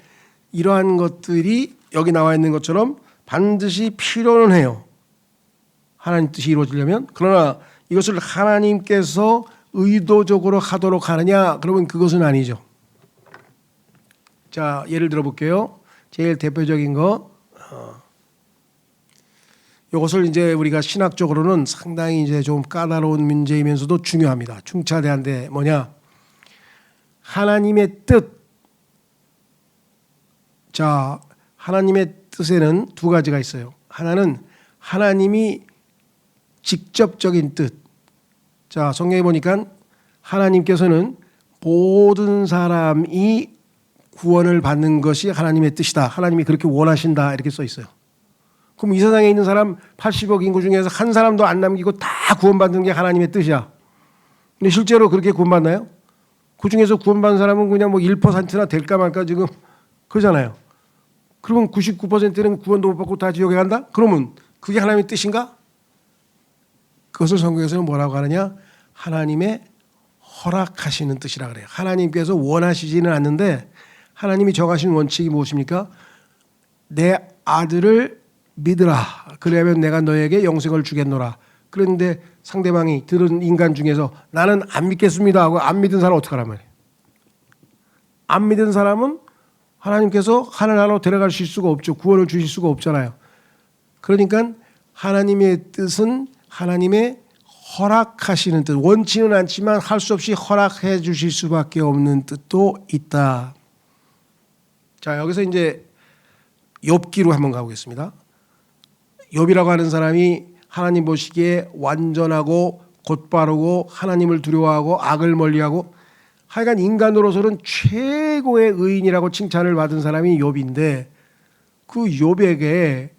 이러한 것들이 여기 나와 있는 것처럼 반드시 필요는 해요. 하나님 뜻이 이루어지려면. 그러나 이것을 하나님께서 의도적으로 하도록 하느냐? 그러면 그것은 아니죠. 자, 예를 들어 볼게요. 제일 대표적인 거, 이것을 이제 우리가 신학적으로는 상당히 이제 좀 까다로운 문제이면서도 중요합니다. 중차대한데 뭐냐? 하나님의 뜻. 자, 하나님의 뜻에는 두 가지가 있어요. 하나는 하나님이 직접적인 뜻. 자, 성경에 보니까 하나님께서는 모든 사람이 구원을 받는 것이 하나님의 뜻이다. 하나님이 그렇게 원하신다. 이렇게 써 있어요. 그럼 이 세상에 있는 사람 80억 인구 중에서 한 사람도 안 남기고 다 구원받는 게 하나님의 뜻이야. 근데 실제로 그렇게 구원받나요? 그 중에서 구원받는 사람은 그냥 뭐 1%나 될까 말까 지금 그러잖아요. 그러면 99%는 구원도 못 받고 다 지옥에 간다? 그러면 그게 하나님의 뜻인가? 그것을 성경에서는 뭐라고 하느냐? 하나님의 허락하시는 뜻이라 그래요. 하나님께서 원하시지는 않는데 하나님이 정하신 원칙이 무엇입니까? 내 아들을 믿으라. 그러면 내가 너에게 영생을 주겠노라. 그런데 상대방이 들은 인간 중에서 나는 안 믿겠습니다 하고 안 믿은 사람은 어떡하란 말이에요. 안 믿은 사람은 하나님께서 하늘 나라로 데려가실 수가 없죠. 구원을 주실 수가 없잖아요. 그러니까 하나님의 뜻은 하나님의 허락하시는 뜻, 원치는 않지만 할 수 없이 허락해 주실 수밖에 없는 뜻도 있다. 자, 여기서 이제 욥기로 한번 가보겠습니다. 욥이라고 하는 사람이 하나님 보시기에 완전하고 곧바르고 하나님을 두려워하고 악을 멀리하고 하여간 인간으로서는 최고의 의인이라고 칭찬을 받은 사람이 욥인데 그 욥에게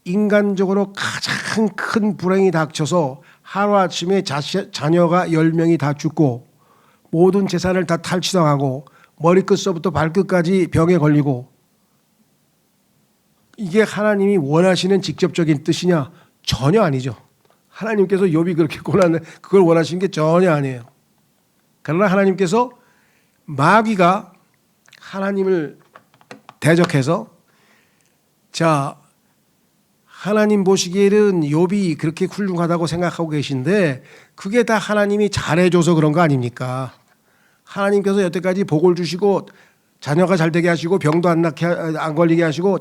인간적으로 가장 큰 불행이 닥쳐서 하루아침에 자녀가 10명이 다 죽고 모든 재산을 다 탈취당하고 머리끝서부터 발끝까지 병에 걸리고 이게 하나님이 원하시는 직접적인 뜻이냐? 전혀 아니죠. 하나님께서 욥이 그렇게 고난을 그걸 원하시는 게 전혀 아니에요. 그러나 하나님께서 마귀가 하나님을 대적해서 자 하나님 보시기에는 욥이 그렇게 훌륭하다고 생각하고 계신데 그게 다 하나님이 잘해줘서 그런 거 아닙니까? 하나님께서 여태까지 복을 주시고 자녀가 잘 되게 하시고 병도 안 걸리게 하시고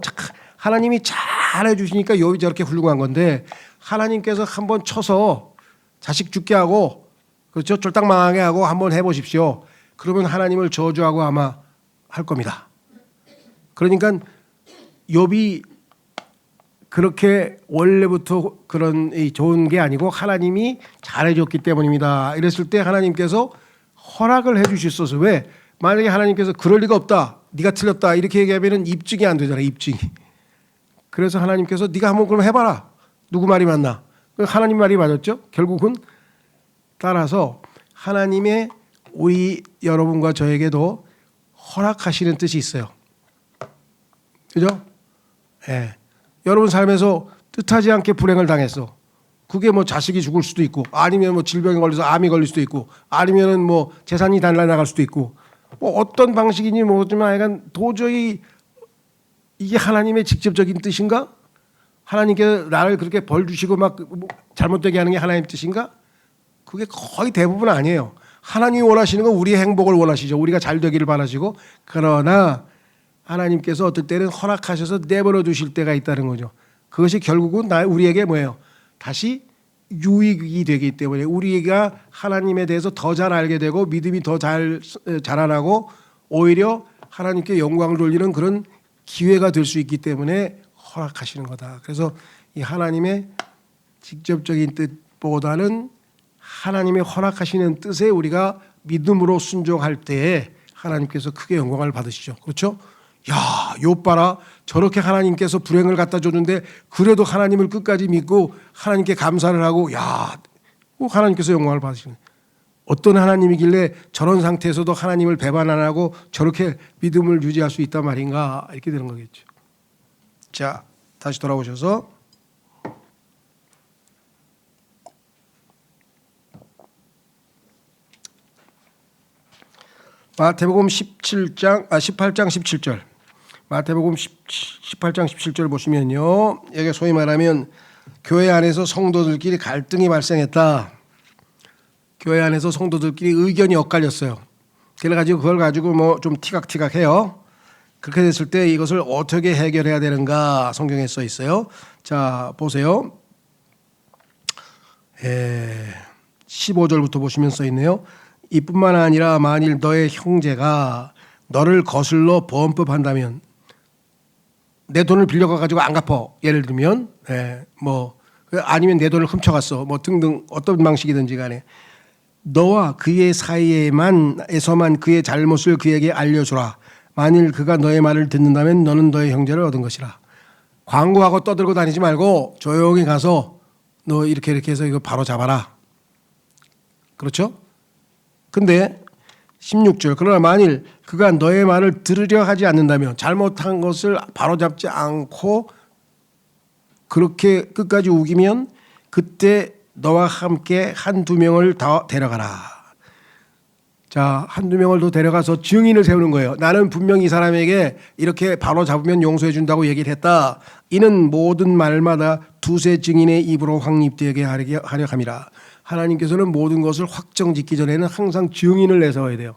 하나님이 잘해 주시니까 욥이 저렇게 훌륭한 건데 하나님께서 한번 쳐서 자식 죽게 하고 그렇죠? 쫄딱 망하게 하고 한번 해보십시오. 그러면 하나님을 저주하고 아마 할 겁니다. 그러니까 욥이 그렇게 원래부터 그런 좋은 게 아니고 하나님이 잘해줬기 때문입니다. 이랬을 때 하나님께서 허락을 해주셨어서 왜? 만약에 하나님께서 그럴 리가 없다. 네가 틀렸다. 이렇게 얘기하면 입증이 안 되잖아요. 입증이. 그래서 하나님께서 네가 한번 그럼 해봐라. 누구 말이 맞나? 하나님 말이 맞았죠. 결국은 따라서 하나님의 우리 여러분과 저에게도 허락하시는 뜻이 있어요. 그죠? 예. 여러분 삶에서 뜻하지 않게 불행을 당했어. 그게 뭐 자식이 죽을 수도 있고 아니면 뭐 질병에 걸려서 암이 걸릴 수도 있고 아니면은 뭐 재산이 달라나갈 수도 있고 뭐 어떤 방식이니 모르지만 약간 도저히 이게 하나님의 직접적인 뜻인가? 하나님께 나를 그렇게 벌 주시고 막 잘못되게 하는 게 하나님의 뜻인가? 그게 거의 대부분 아니에요. 하나님이 원하시는 건 우리의 행복을 원하시죠. 우리가 잘 되기를 바라시고 그러나 하나님께서 어떨 때는 허락하셔서 내버려 두실 때가 있다는 거죠. 그것이 결국은 우리에게 뭐예요? 다시 유익이 되기 때문에 우리가 하나님에 대해서 더 잘 알게 되고 믿음이 더 잘 자라나고 오히려 하나님께 영광을 돌리는 그런 기회가 될 수 있기 때문에 허락하시는 거다. 그래서 이 하나님의 직접적인 뜻보다는 하나님의 허락하시는 뜻에 우리가 믿음으로 순종할 때에 하나님께서 크게 영광을 받으시죠. 그렇죠? 야, 욥 봐라. 저렇게 하나님께서 불행을 갖다 줬는데 그래도 하나님을 끝까지 믿고 하나님께 감사를 하고 야, 하나님께서 영광을 받으시네. 어떤 하나님이길래 저런 상태에서도 하나님을 배반 안 하고 저렇게 믿음을 유지할 수 있단 말인가 이렇게 되는 거겠죠. 자, 다시 돌아오셔서 마태복음 18장 17절 마태복음 18장 17절 보시면요. 여기 소위 말하면 교회 안에서 성도들끼리 갈등이 발생했다. 교회 안에서 성도들끼리 의견이 엇갈렸어요. 그래가지고 그걸 가지고 뭐 좀 티각티각해요. 그렇게 됐을 때 이것을 어떻게 해결해야 되는가 성경에 써 있어요. 자, 보세요. 15절부터 보시면 써 있네요. 이뿐만 아니라 만일 너의 형제가 너를 거슬러 범법한다면 내 돈을 빌려가 가지고 안 갚어. 예를 들면 뭐 아니면 내 돈을 훔쳐갔어. 뭐 등등 어떤 방식이든지 간에 너와 그의 사이에서만 그의 잘못을 그에게 알려주라. 만일 그가 너의 말을 듣는다면 너는 너의 형제를 얻은 것이라. 광고하고 떠들고 다니지 말고 조용히 가서 너 이렇게 해서 이거 바로 잡아라. 그렇죠? 근데 16절 그러나 만일 그가 너의 말을 들으려 하지 않는다면 잘못한 것을 바로잡지 않고 그렇게 끝까지 우기면 그때 너와 함께 한두 명을 더 데려가라. 자, 한두 명을 더 데려가서 증인을 세우는 거예요. 나는 분명히 이 사람에게 이렇게 바로 잡으면 용서해 준다고 얘기를 했다. 이는 모든 말마다 두세 증인의 입으로 확립되게 하려 함이라. 하나님께서는 모든 것을 확정짓기 전에는 항상 증인을 내세워야 돼요.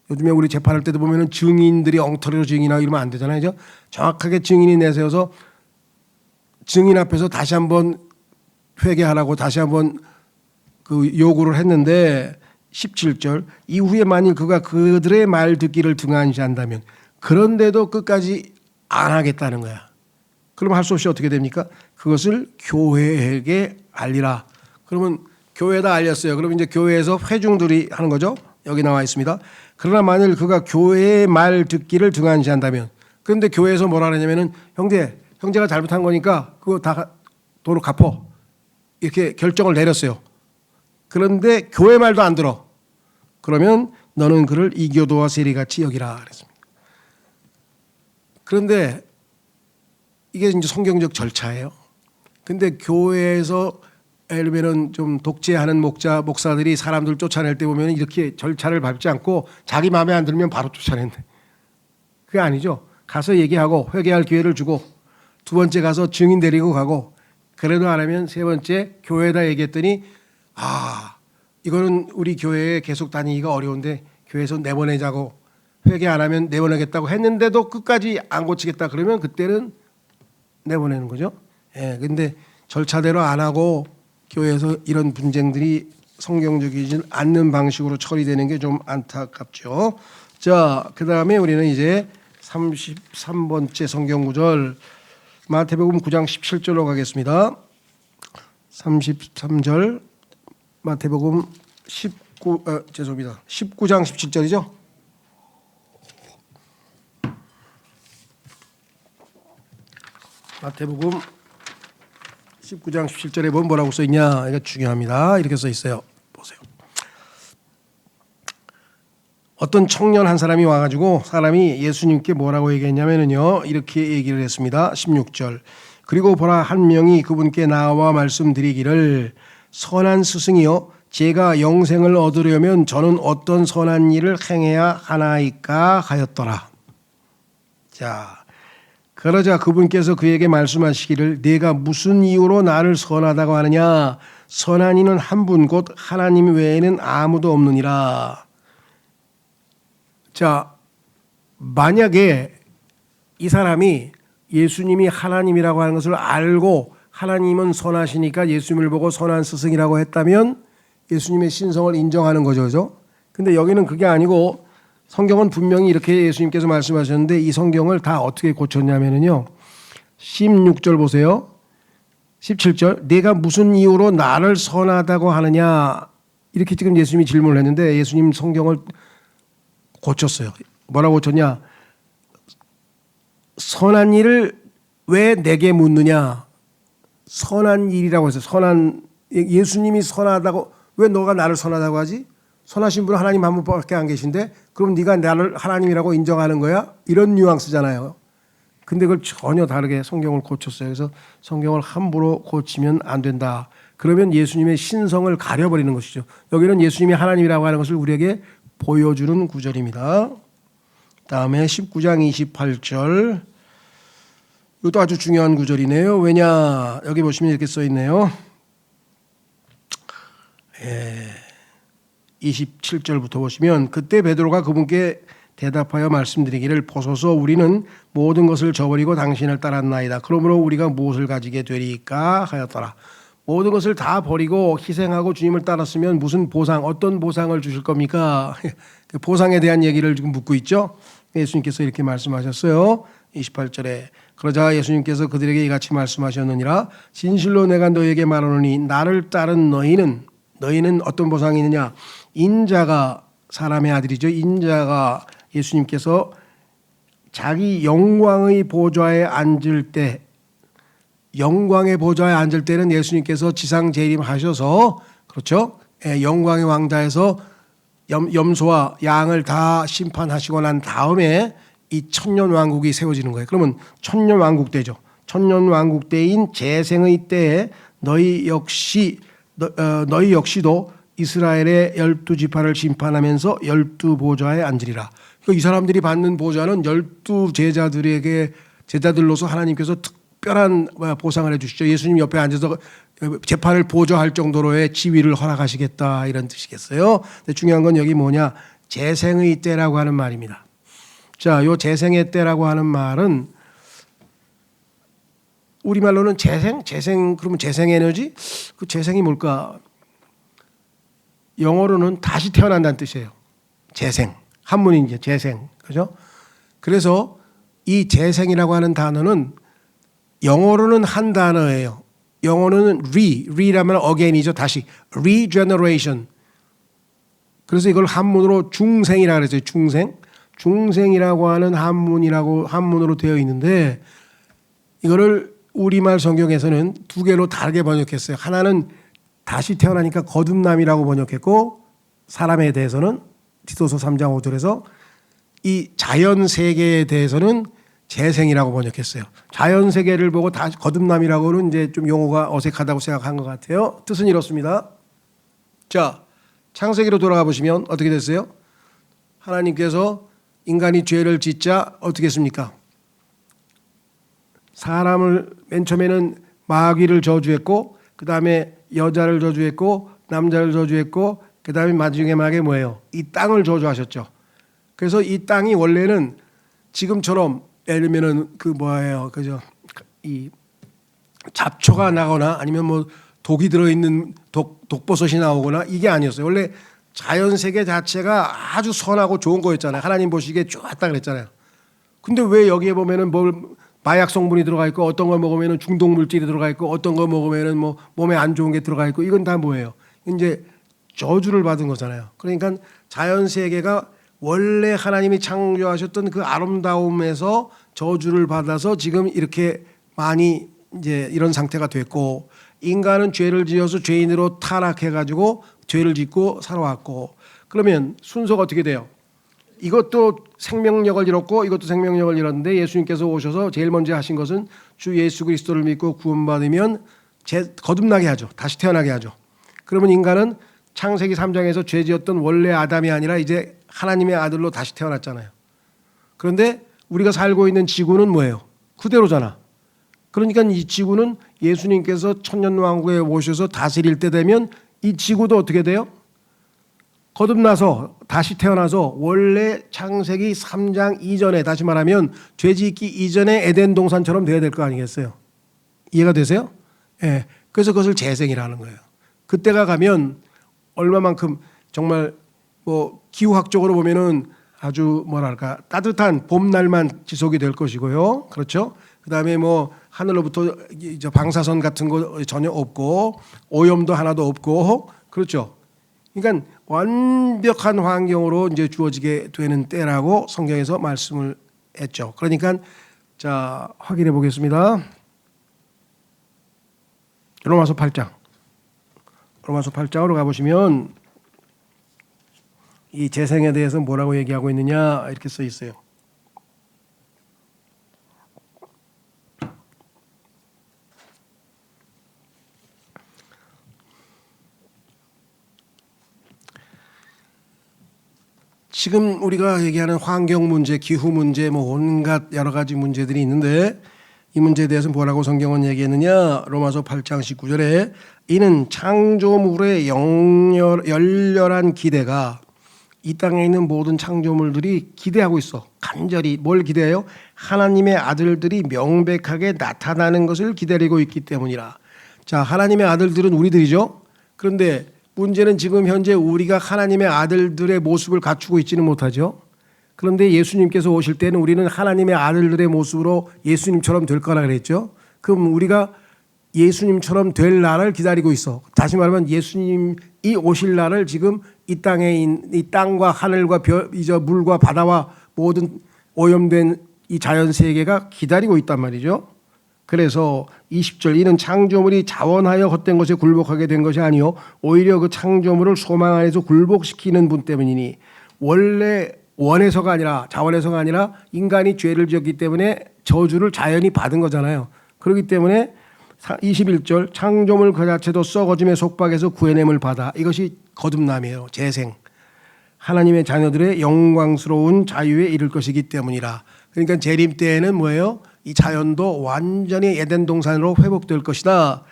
요즘에 우리 재판할 때도 보면은 증인들이 엉터리로 증인하고 이러면 안 되잖아요. 그죠? 정확하게 증인이 내세워서 증인 앞에서 다시 한번 회개하라고 다시 한번 그 요구를 했는데 17절 이후에 만일 그가 그들의 말 듣기를 등한시한다면 그런데도 끝까지 안 하겠다는 거야. 그럼 할 수 없이 어떻게 됩니까? 그것을 교회에게 알리라. 그러면 교회에다 알렸어요. 그러면 이제 교회에서 회중들이 하는 거죠. 여기 나와 있습니다. 그러나 만일 그가 교회의 말 듣기를 등한시한다면 그런데 교회에서 뭐라 하냐면은 형제가 잘못한 거니까 그거 다 도로 갚어. 이렇게 결정을 내렸어요. 그런데 교회 말도 안 들어. 그러면 너는 그를 이교도와 세리같이 여기라 그랬습니다. 그런데 이게 이제 성경적 절차예요. 근데 교회에서 예를 들면 좀 독재하는 목사들이 사람들 쫓아낼 때 보면 이렇게 절차를 밟지 않고 자기 마음에 안 들면 바로 쫓아낸대. 그게 아니죠. 가서 얘기하고 회개할 기회를 주고 두 번째 가서 증인 데리고 가고 그래도 안 하면 세 번째 교회에다 얘기했더니 이거는 우리 교회에 계속 다니기가 어려운데 교회에서 내보내자고 회개 안 하면 내보내겠다고 했는데도 끝까지 안 고치겠다 그러면 그때는 내보내는 거죠. 예, 근데 절차대로 안 하고 교회에서 이런 분쟁들이 성경적이지 않는 방식으로 처리되는 게 좀 안타깝죠. 자, 그다음에 우리는 이제 33번째 성경 구절 마태복음 9장 17절로 가겠습니다. 33절 마태복음 19장 17절이죠. 마태복음 19장 17절에 보면 뭐라고 써 있냐? 이거 중요합니다. 이렇게 써 있어요. 보세요. 어떤 청년 한 사람이 와가지고 사람이 예수님께 뭐라고 얘기했냐면요. 이렇게 얘기를 했습니다. 16절. 그리고 보라 한 명이 그분께 나와 말씀드리기를 선한 스승이여 제가 영생을 얻으려면 저는 어떤 선한 일을 행해야 하나이까 하였더라. 자, 그러자 그분께서 그에게 말씀하시기를 내가 무슨 이유로 나를 선하다고 하느냐 선한 이는 한 분 곧 하나님 외에는 아무도 없느니라. 자, 만약에 이 사람이 예수님이 하나님이라고 하는 것을 알고 하나님은 선하시니까 예수님을 보고 선한 스승이라고 했다면 예수님의 신성을 인정하는 거죠. 그죠? 근데 여기는 그게 아니고 성경은 분명히 이렇게 예수님께서 말씀하셨는데 이 성경을 다 어떻게 고쳤냐면요. 16절 보세요. 17절 내가 무슨 이유로 나를 선하다고 하느냐 이렇게 지금 예수님이 질문을 했는데 예수님 성경을 고쳤어요. 뭐라고 고쳤냐? 선한 일을 왜 내게 묻느냐? 선한 일이라고 해서 예수님이 선하다고 왜 너가 나를 선하다고 하지? 선하신 분은 하나님 한 분밖에 안 계신데 그럼 네가 나를 하나님이라고 인정하는 거야? 이런 뉘앙스잖아요. 근데 그걸 전혀 다르게 성경을 고쳤어요. 그래서 성경을 함부로 고치면 안 된다. 그러면 예수님의 신성을 가려버리는 것이죠. 여기는 예수님이 하나님이라고 하는 것을 우리에게 보여주는 구절입니다. 다음에 19장 28절 이것도 아주 중요한 구절이네요. 왜냐 여기 보시면 이렇게 써 있네요. 27절부터 보시면 그때 베드로가 그분께 대답하여 말씀드리기를 보소서 우리는 모든 것을 저버리고 당신을 따랐나이다. 그러므로 우리가 무엇을 가지게 되리까 하였더라. 모든 것을 다 버리고 희생하고 주님을 따랐으면 무슨 보상 어떤 보상을 주실 겁니까? 그 보상에 대한 얘기를 지금 묻고 있죠. 예수님께서 이렇게 말씀하셨어요. 28절에 그러자 예수님께서 그들에게 이같이 말씀하셨느니라 진실로 내가 너희에게 말하노니 나를 따른 너희는 어떤 보상이 있느냐? 인자가 사람의 아들이죠. 인자가 예수님께서 자기 영광의 보좌에 앉을 때 영광의 보좌에 앉을 때는 예수님께서 지상 재림하셔서 그렇죠. 영광의 왕좌에서 염소와 양을 다 심판하시고 난 다음에 이 천년 왕국이 세워지는 거예요. 그러면 천년 왕국 되죠. 천년 왕국 때인 재생의 때에 너희 역시도 이스라엘의 12지파를 심판하면서 12보좌에 앉으리라. 이 사람들이 받는 보좌는 12제자들로서 하나님께서 특별한 보상을 해주시죠. 예수님 옆에 앉아서 재판을 보좌할 정도로의 지위를 허락하시겠다, 이런 뜻이겠어요. 근데 중요한 건 여기 뭐냐, 재생의 때라고 하는 말입니다. 자, 요 재생의 때라고 하는 말은 우리말로는 재생 그러면 재생에너지? 그 재생이 뭘까? 영어로는 다시 태어난다는 뜻이에요. 재생. 한문이 이제 재생. 그죠? 그래서 이 재생이라고 하는 단어는 영어로는 한 단어예요. 영어로는 re라면 again이죠. 다시. regeneration. 그래서 이걸 한문으로 중생이라고 그랬어요. 중생이라고 하는 한문으로 되어 있는데, 이거를 우리말 성경에서는 두 개로 다르게 번역했어요. 하나는 다시 태어나니까 거듭남이라고 번역했고, 사람에 대해서는 디도서 3장 5절에서 이 자연 세계에 대해서는 재생이라고 번역했어요. 자연 세계를 보고 다시 거듭남이라고는 이제 좀 용어가 어색하다고 생각한 것 같아요. 뜻은 이렇습니다. 자, 창세기로 돌아가 보시면 어떻게 됐어요? 하나님께서 인간이 죄를 짓자 어떻게 했습니까? 사람을 맨 처음에는 마귀를 저주했고, 그 다음에 여자를 저주했고, 남자를 저주했고, 그 다음에 마지막에 뭐예요? 이 땅을 저주하셨죠. 그래서 이 땅이 원래는 지금처럼 예를 들면은 그죠? 이 잡초가 나거나 아니면 뭐 독이 들어있는 독버섯이 나오거나 이게 아니었어요. 원래 자연 세계 자체가 아주 선하고 좋은 거였잖아요. 하나님 보시기에 좋았다 그랬잖아요. 근데 왜 여기에 보면은 마약 성분이 들어가 있고, 어떤 거 먹으면은 중독 물질이 들어가 있고, 어떤 거 먹으면은 뭐 몸에 안 좋은 게 들어가 있고, 이건 다 뭐예요? 이제 저주를 받은 거잖아요. 그러니까 자연 세계가 원래 하나님이 창조하셨던 그 아름다움에서 저주를 받아서 지금 이렇게 많이 이제 이런 상태가 됐고, 인간은 죄를 지어서 죄인으로 타락해가지고 죄를 짓고 살아왔고, 그러면 순서가 어떻게 돼요? 이것도 생명력을 잃었고 이것도 생명력을 잃었는데, 예수님께서 오셔서 제일 먼저 하신 것은 주 예수 그리스도를 믿고 구원받으면 거듭나게 하죠. 다시 태어나게 하죠. 그러면 인간은 창세기 3장에서 죄 지었던 원래 아담이 아니라 이제 하나님의 아들로 다시 태어났잖아요. 그런데 우리가 살고 있는 지구는 뭐예요? 그대로잖아. 그러니까 이 지구는 예수님께서 천년왕국에 오셔서 다스릴 때 되면 이 지구도 어떻게 돼요? 거듭나서 다시 태어나서 원래 창세기 3장 이전에, 다시 말하면 죄짓기 이전에 에덴 동산처럼 돼야 될 거 아니겠어요? 이해가 되세요? 예. 그래서 그것을 재생이라는 거예요. 그때가 가면 얼마만큼 정말 뭐 기후학적으로 보면은 아주 뭐랄까 따뜻한 봄날만 지속이 될 것이고요. 그렇죠? 그다음에 뭐 하늘로부터 방사선 같은 거 전혀 없고 오염도 하나도 없고, 그렇죠? 그러니까 완벽한 환경으로 이제 주어지게 되는 때라고 성경에서 말씀을 했죠. 그러니까 자, 확인해 보겠습니다. 로마서 8장으로 가보시면 이 재생에 대해서 뭐라고 얘기하고 있느냐 이렇게 써 있어요. 지금 우리가 얘기하는 환경 문제, 기후 문제, 뭐 온갖 여러 가지 문제들이 있는데, 이 문제에 대해서 뭐라고 성경은 얘기했느냐? 로마서 8장 19절에 이는 창조물의 열렬한 기대가 이 땅에 있는 모든 창조물들이 기대하고 있어. 간절히 뭘 기대해요? 하나님의 아들들이 명백하게 나타나는 것을 기다리고 있기 때문이라. 자, 하나님의 아들들은 우리들이죠. 그런데 문제는 지금 현재 우리가 하나님의 아들들의 모습을 갖추고 있지는 못하죠. 그런데 예수님께서 오실 때는 우리는 하나님의 아들들의 모습으로 예수님처럼 될 거라 그랬죠. 그럼 우리가 예수님처럼 될 날을 기다리고 있어. 다시 말하면 예수님이 오실 날을 지금 이 땅과 하늘과 물과 바다와 모든 오염된 이 자연 세계가 기다리고 있단 말이죠. 그래서 20절 이는 창조물이 자원하여 헛된 것에 굴복하게 된 것이 아니요 오히려 그 창조물을 소망 안에서 굴복시키는 분 때문이니, 원래 원해서가 아니라 자원해서가 아니라 인간이 죄를 지었기 때문에 저주를 자연이 받은 거잖아요. 그렇기 때문에 21절 창조물 그 자체도 썩어짐의 속박에서 구해냄을 받아. 이것이 거듭남이에요. 재생. 하나님의 자녀들의 영광스러운 자유에 이를 것이기 때문이라. 그러니까 재림 때에는 뭐예요? 이 자연도 완전히 에덴 동산으로 회복될 것이다.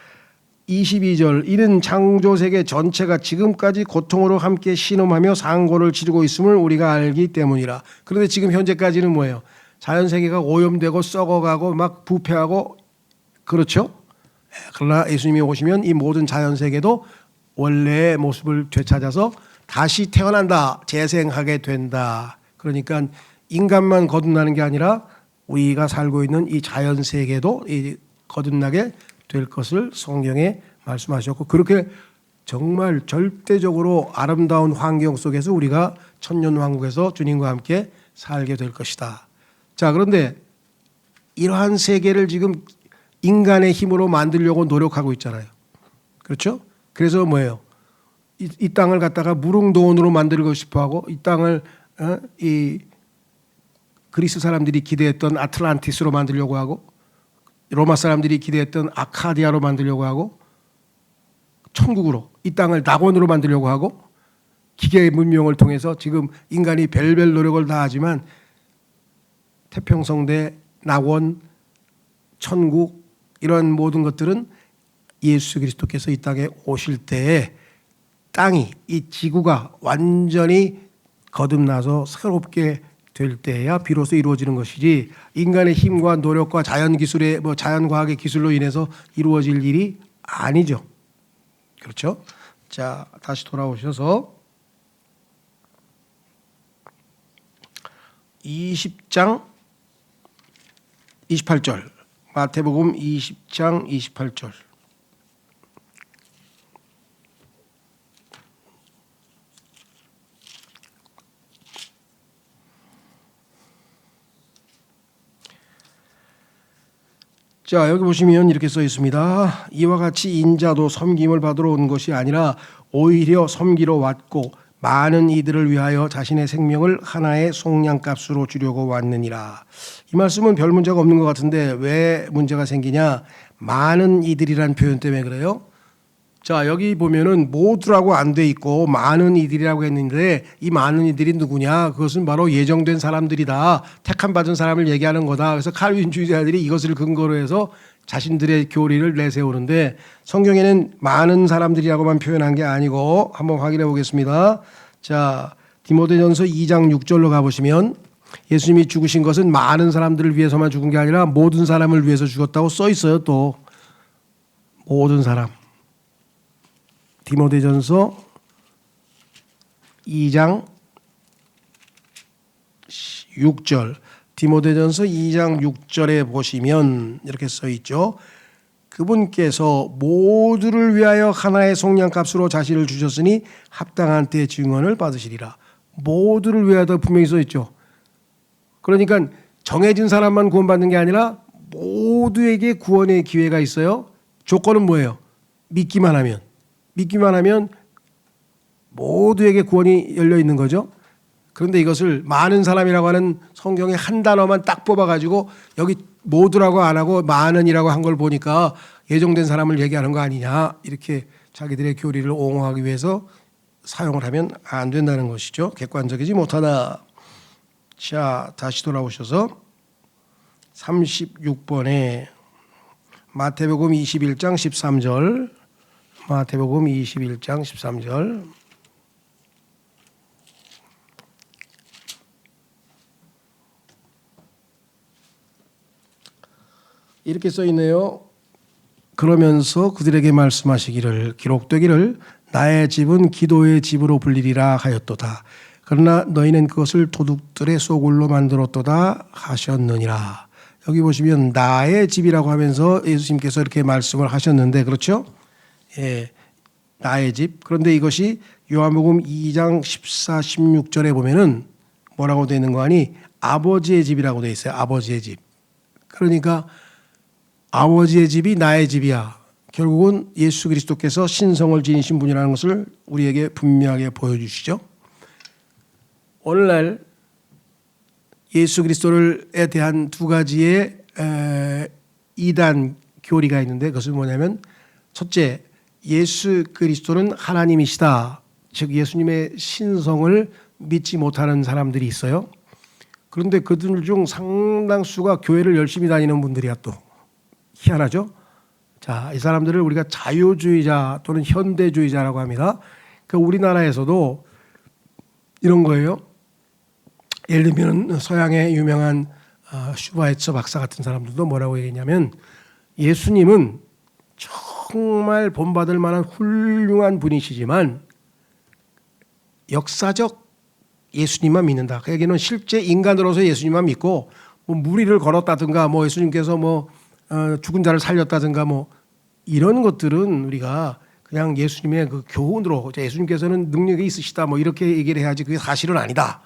22절 이는 창조세계 전체가 지금까지 고통으로 함께 신음하며 상고를 치르고 있음을 우리가 알기 때문이라. 그런데 지금 현재까지는 뭐예요? 자연세계가 오염되고 썩어가고 막 부패하고 그렇죠? 그러나 예수님이 오시면 이 모든 자연세계도 원래의 모습을 되찾아서 다시 태어난다. 재생하게 된다. 그러니까 인간만 거듭나는 게 아니라 우리가 살고 있는 이 자연세계도 거듭나게 될 것을 성경에 말씀하셨고, 그렇게 정말 절대적으로 아름다운 환경 속에서 우리가 천년왕국에서 주님과 함께 살게 될 것이다. 자, 그런데 이러한 세계를 지금 인간의 힘으로 만들려고 노력하고 있잖아요. 그렇죠? 그래서 뭐예요? 이 땅을 갖다가 무릉도원으로 만들고 싶어하고, 이 땅을 이 그리스 사람들이 기대했던 아틀란티스로 만들려고 하고, 로마 사람들이 기대했던 아카디아로 만들려고 하고, 천국으로 이 땅을 낙원으로 만들려고 하고, 기계 문명을 통해서 지금 인간이 별별 노력을 다 하지만 태평성대, 낙원, 천국 이런 모든 것들은 예수 그리스도께서 이 땅에 오실 때에 땅이, 이 지구가 완전히 거듭나서 새롭게 될 때야 비로소 이루어지는 것이지, 인간의 힘과 노력과 자연기술의 자연과학의 기술로 인해서 이루어질 일이 아니죠. 그렇죠? 자, 다시 돌아오셔서 20장 28절, 마태복음 20장 28절. 자, 여기 보시면 이렇게 써 있습니다. 이와 같이 인자도 섬김을 받으러 온 것이 아니라 오히려 섬기러 왔고 많은 이들을 위하여 자신의 생명을 하나의 속량값으로 주려고 왔느니라. 이 말씀은 별 문제가 없는 것 같은데 왜 문제가 생기냐? 많은 이들이란 표현 때문에 그래요. 자, 여기 보면은 모두라고 안 돼 있고 많은 이들이라고 했는데 이 많은 이들이 누구냐? 그것은 바로 예정된 사람들이다. 택함 받은 사람을 얘기하는 거다. 그래서 칼빈주의자들이 이것을 근거로 해서 자신들의 교리를 내세우는데, 성경에는 많은 사람들이라고만 표현한 게 아니고 한번 확인해 보겠습니다. 자, 디모데전서 2장 6절로 가보시면 예수님이 죽으신 것은 많은 사람들을 위해서만 죽은 게 아니라 모든 사람을 위해서 죽었다고 써 있어요. 또 모든 사람. 디모데전서 2장 6절, 디모데전서 2장 6절에 보시면 이렇게 써 있죠. 그분께서 모두를 위하여 하나의 속량값으로 자신을 주셨으니 합당한 때에 증언을 받으시리라. 모두를 위하여 분명히 써 있죠. 그러니까 정해진 사람만 구원받는 게 아니라 모두에게 구원의 기회가 있어요. 조건은 뭐예요? 믿기만 하면 모두에게 구원이 열려 있는 거죠. 그런데 이것을 많은 사람이라고 하는 성경의 한 단어만 딱 뽑아가지고 여기 모두라고 안 하고 많은이라고 한 걸 보니까 예정된 사람을 얘기하는 거 아니냐, 이렇게 자기들의 교리를 옹호하기 위해서 사용을 하면 안 된다는 것이죠. 객관적이지 못하다. 자, 다시 돌아오셔서 36번에 마태복음 21장 13절, 마태복음 21장 13절. 이렇게 써 있네요. 그러면서 그들에게 말씀하시기를, 기록되기를 나의 집은 기도의 집으로 불리리라 하였도다. 그러나 너희는 그것을 도둑들의 소굴로 만들었도다 하셨느니라. 여기 보시면 나의 집이라고 하면서 예수님께서 이렇게 말씀을 하셨는데, 그렇죠? 예, 나의 집. 그런데 이것이 요한복음 2장 14, 16절에 보면은 뭐라고 되어 있는 거 아니? 아버지의 집이라고 되어 있어요. 아버지의 집. 그러니까 아버지의 집이 나의 집이야. 결국은 예수 그리스도께서 신성을 지니신 분이라는 것을 우리에게 분명하게 보여주시죠. 오늘날 예수 그리스도에 대한 두 가지의 2단 교리가 있는데 그것은 뭐냐면 첫째, 예수 그리스도는 하나님이시다. 즉 예수님의 신성을 믿지 못하는 사람들이 있어요. 그런데 그들 중 상당수가 교회를 열심히 다니는 분들이야 또. 희한하죠? 자, 이 사람들을 우리가 자유주의자 또는 현대주의자라고 합니다. 그 우리나라에서도 이런 거예요. 예를 들면 서양의 유명한 슈바이처 박사 같은 사람들도 뭐라고 얘기했냐면 예수님은 정말 본받을 만한 훌륭한 분이시지만 역사적 예수님만 믿는다. 그 얘기는 실제 인간으로서 예수님만 믿고 뭐 무리를 걸었다든가 뭐 예수님께서 뭐 죽은 자를 살렸다든가 뭐 이런 것들은 우리가 그냥 예수님의 그 교훈으로 예수님께서는 능력이 있으시다 뭐 이렇게 얘기를 해야지 그게 사실은 아니다.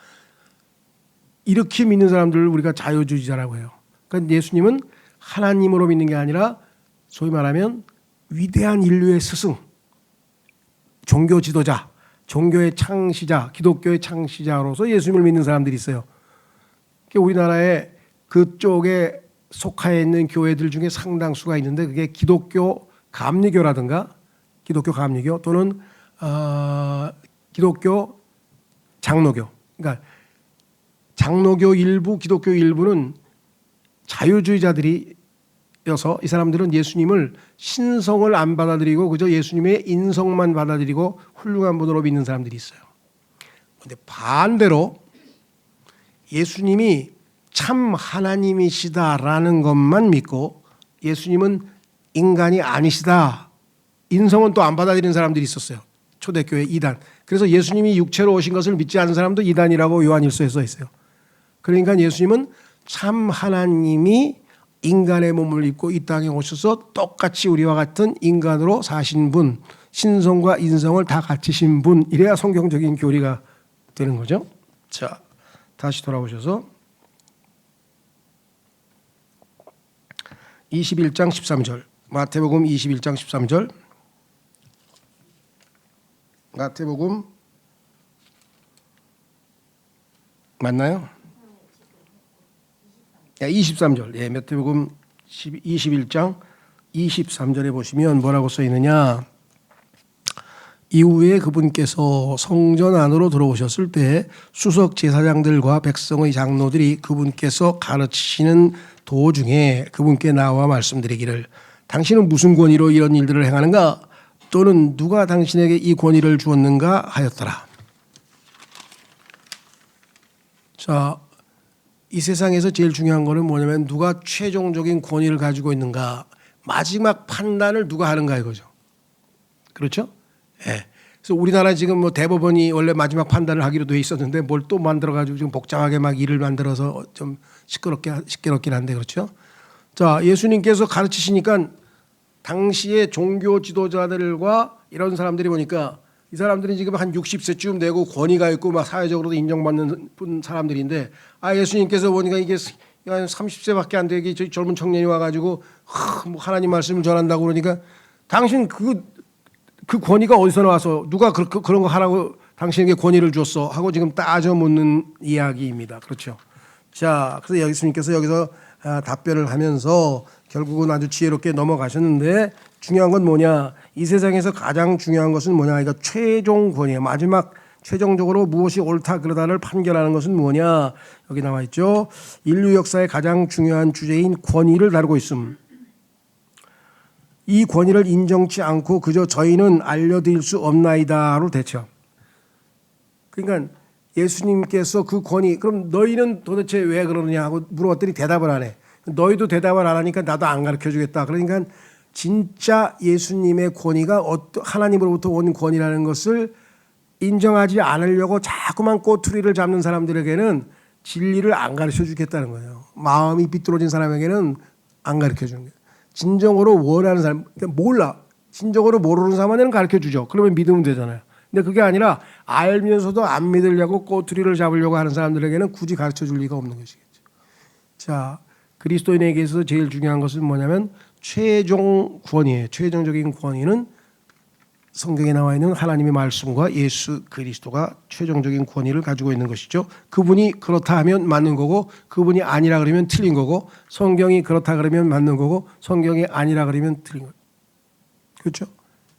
이렇게 믿는 사람들을 우리가 자유주의자라고 해요. 그러니까 예수님은 하나님으로 믿는 게 아니라 소위 말하면 위대한 인류의 스승, 종교 지도자, 종교의 창시자, 기독교의 창시자로서 예수님을 믿는 사람들이 있어요. 우리나라에 그쪽에 속하여 있는 교회들 중에 상당수가 있는데 그게 기독교 감리교라든가 기독교 감리교 또는 기독교 장로교. 그러니까 장로교 일부, 기독교 일부는 자유주의자들이어서 이 사람들은 예수님을 신성을 안 받아들이고 그저 예수님의 인성만 받아들이고 훌륭한 분으로 믿는 사람들이 있어요. 그런데 반대로 예수님이 참 하나님이시다라는 것만 믿고 예수님은 인간이 아니시다. 인성은 또 안 받아들이는 사람들이 있었어요. 초대교회 2단. 그래서 예수님이 육체로 오신 것을 믿지 않는 사람도 2단이라고 요한일서에 써 있어요. 그러니까 예수님은 참 하나님이 인간의 몸을 입고 이 땅에 오셔서 똑같이 우리와 같은 인간으로 사신 분, 신성과 인성을 다 갖추신 분, 이래야 성경적인 교리가 되는 거죠. 자, 다시 돌아오셔서 21장 13절 마태복음 21장 13절 마태복음 맞나요? 23절. 예, 마태복음 21장 23절에 보시면 뭐라고 써 있느냐? 이후에 그분께서 성전 안으로 들어오셨을 때 수석 제사장들과 백성의 장로들이 그분께서 가르치시는 도중에 그분께 나와 말씀드리기를 당신은 무슨 권위로 이런 일들을 행하는가? 또는 누가 당신에게 이 권위를 주었는가 하였더라. 자, 이 세상에서 제일 중요한 거는 뭐냐면 누가 최종적인 권위를 가지고 있는가, 마지막 판단을 누가 하는가 이거죠. 그렇죠? 예. 그래서 우리나라 지금 뭐 대법원이 원래 마지막 판단을 하기로 돼 있었는데 뭘 또 만들어가지고 지금 복잡하게 막 일을 만들어서 좀 시끄럽긴 한데 그렇죠? 자, 예수님께서 가르치시니까 당시의 종교 지도자들과 이런 사람들이 보니까 이 사람들이 지금 한 60세쯤 되고 권위가 있고 막 사회적으로도 인정받는 사람들인데 예수님께서 보니까 이게 30세밖에 안 되게 젊은 청년이 와가지고 뭐 하나님 말씀을 전한다고 그러니까 당신 그 권위가 어디서 나와서 누가 그런 거 하라고 당신에게 권위를 줬어 하고 지금 따져 묻는 이야기입니다. 그렇죠. 자, 그래서 예수님께서 여기서 답변을 하면서 결국은 아주 지혜롭게 넘어가셨는데 중요한 건 뭐냐? 이 세상에서 가장 중요한 것은 뭐냐? 이거 최종 권위예요. 마지막 최종적으로 무엇이 옳다 그러다를 판결하는 것은 뭐냐? 여기 나와 있죠. 인류 역사의 가장 중요한 주제인 권위를 다루고 있음. 이 권위를 인정치 않고 그저 저희는 알려드릴 수 없나이다로 대처. 그러니까 예수님께서 그 권위, 그럼 너희는 도대체 왜 그러느냐 하고 물어봤더니 대답을 안 해. 너희도 대답을 안 하니까 나도 안 가르쳐 주겠다. 그러니까 진짜 예수님의 권위가 하나님으로부터 온 권위라는 것을 인정하지 않으려고 자꾸만 꼬투리를 잡는 사람들에게는 진리를 안 가르쳐 주겠다는 거예요. 마음이 비뚤어진 사람에게는 안 가르쳐 주는 거예요. 진정으로 원하는 사람, 그러니까 몰라. 진정으로 모르는 사람한테는 가르쳐 주죠. 그러면 믿으면 되잖아요. 근데 그게 아니라 알면서도 안 믿으려고 꼬투리를 잡으려고 하는 사람들에게는 굳이 가르쳐 줄 리가 없는 것이겠죠. 자, 그리스도인에게 있어서 제일 중요한 것은 뭐냐면 최종 권위예요. 최종적인 권위는 성경에 나와 있는 하나님의 말씀과 예수 그리스도가 최종적인 권위를 가지고 있는 것이죠. 그분이 그렇다 하면 맞는 거고 그분이 아니라 그러면 틀린 거고 성경이 그렇다 그러면 맞는 거고 성경이 아니라 그러면 틀린 거죠. 그렇죠?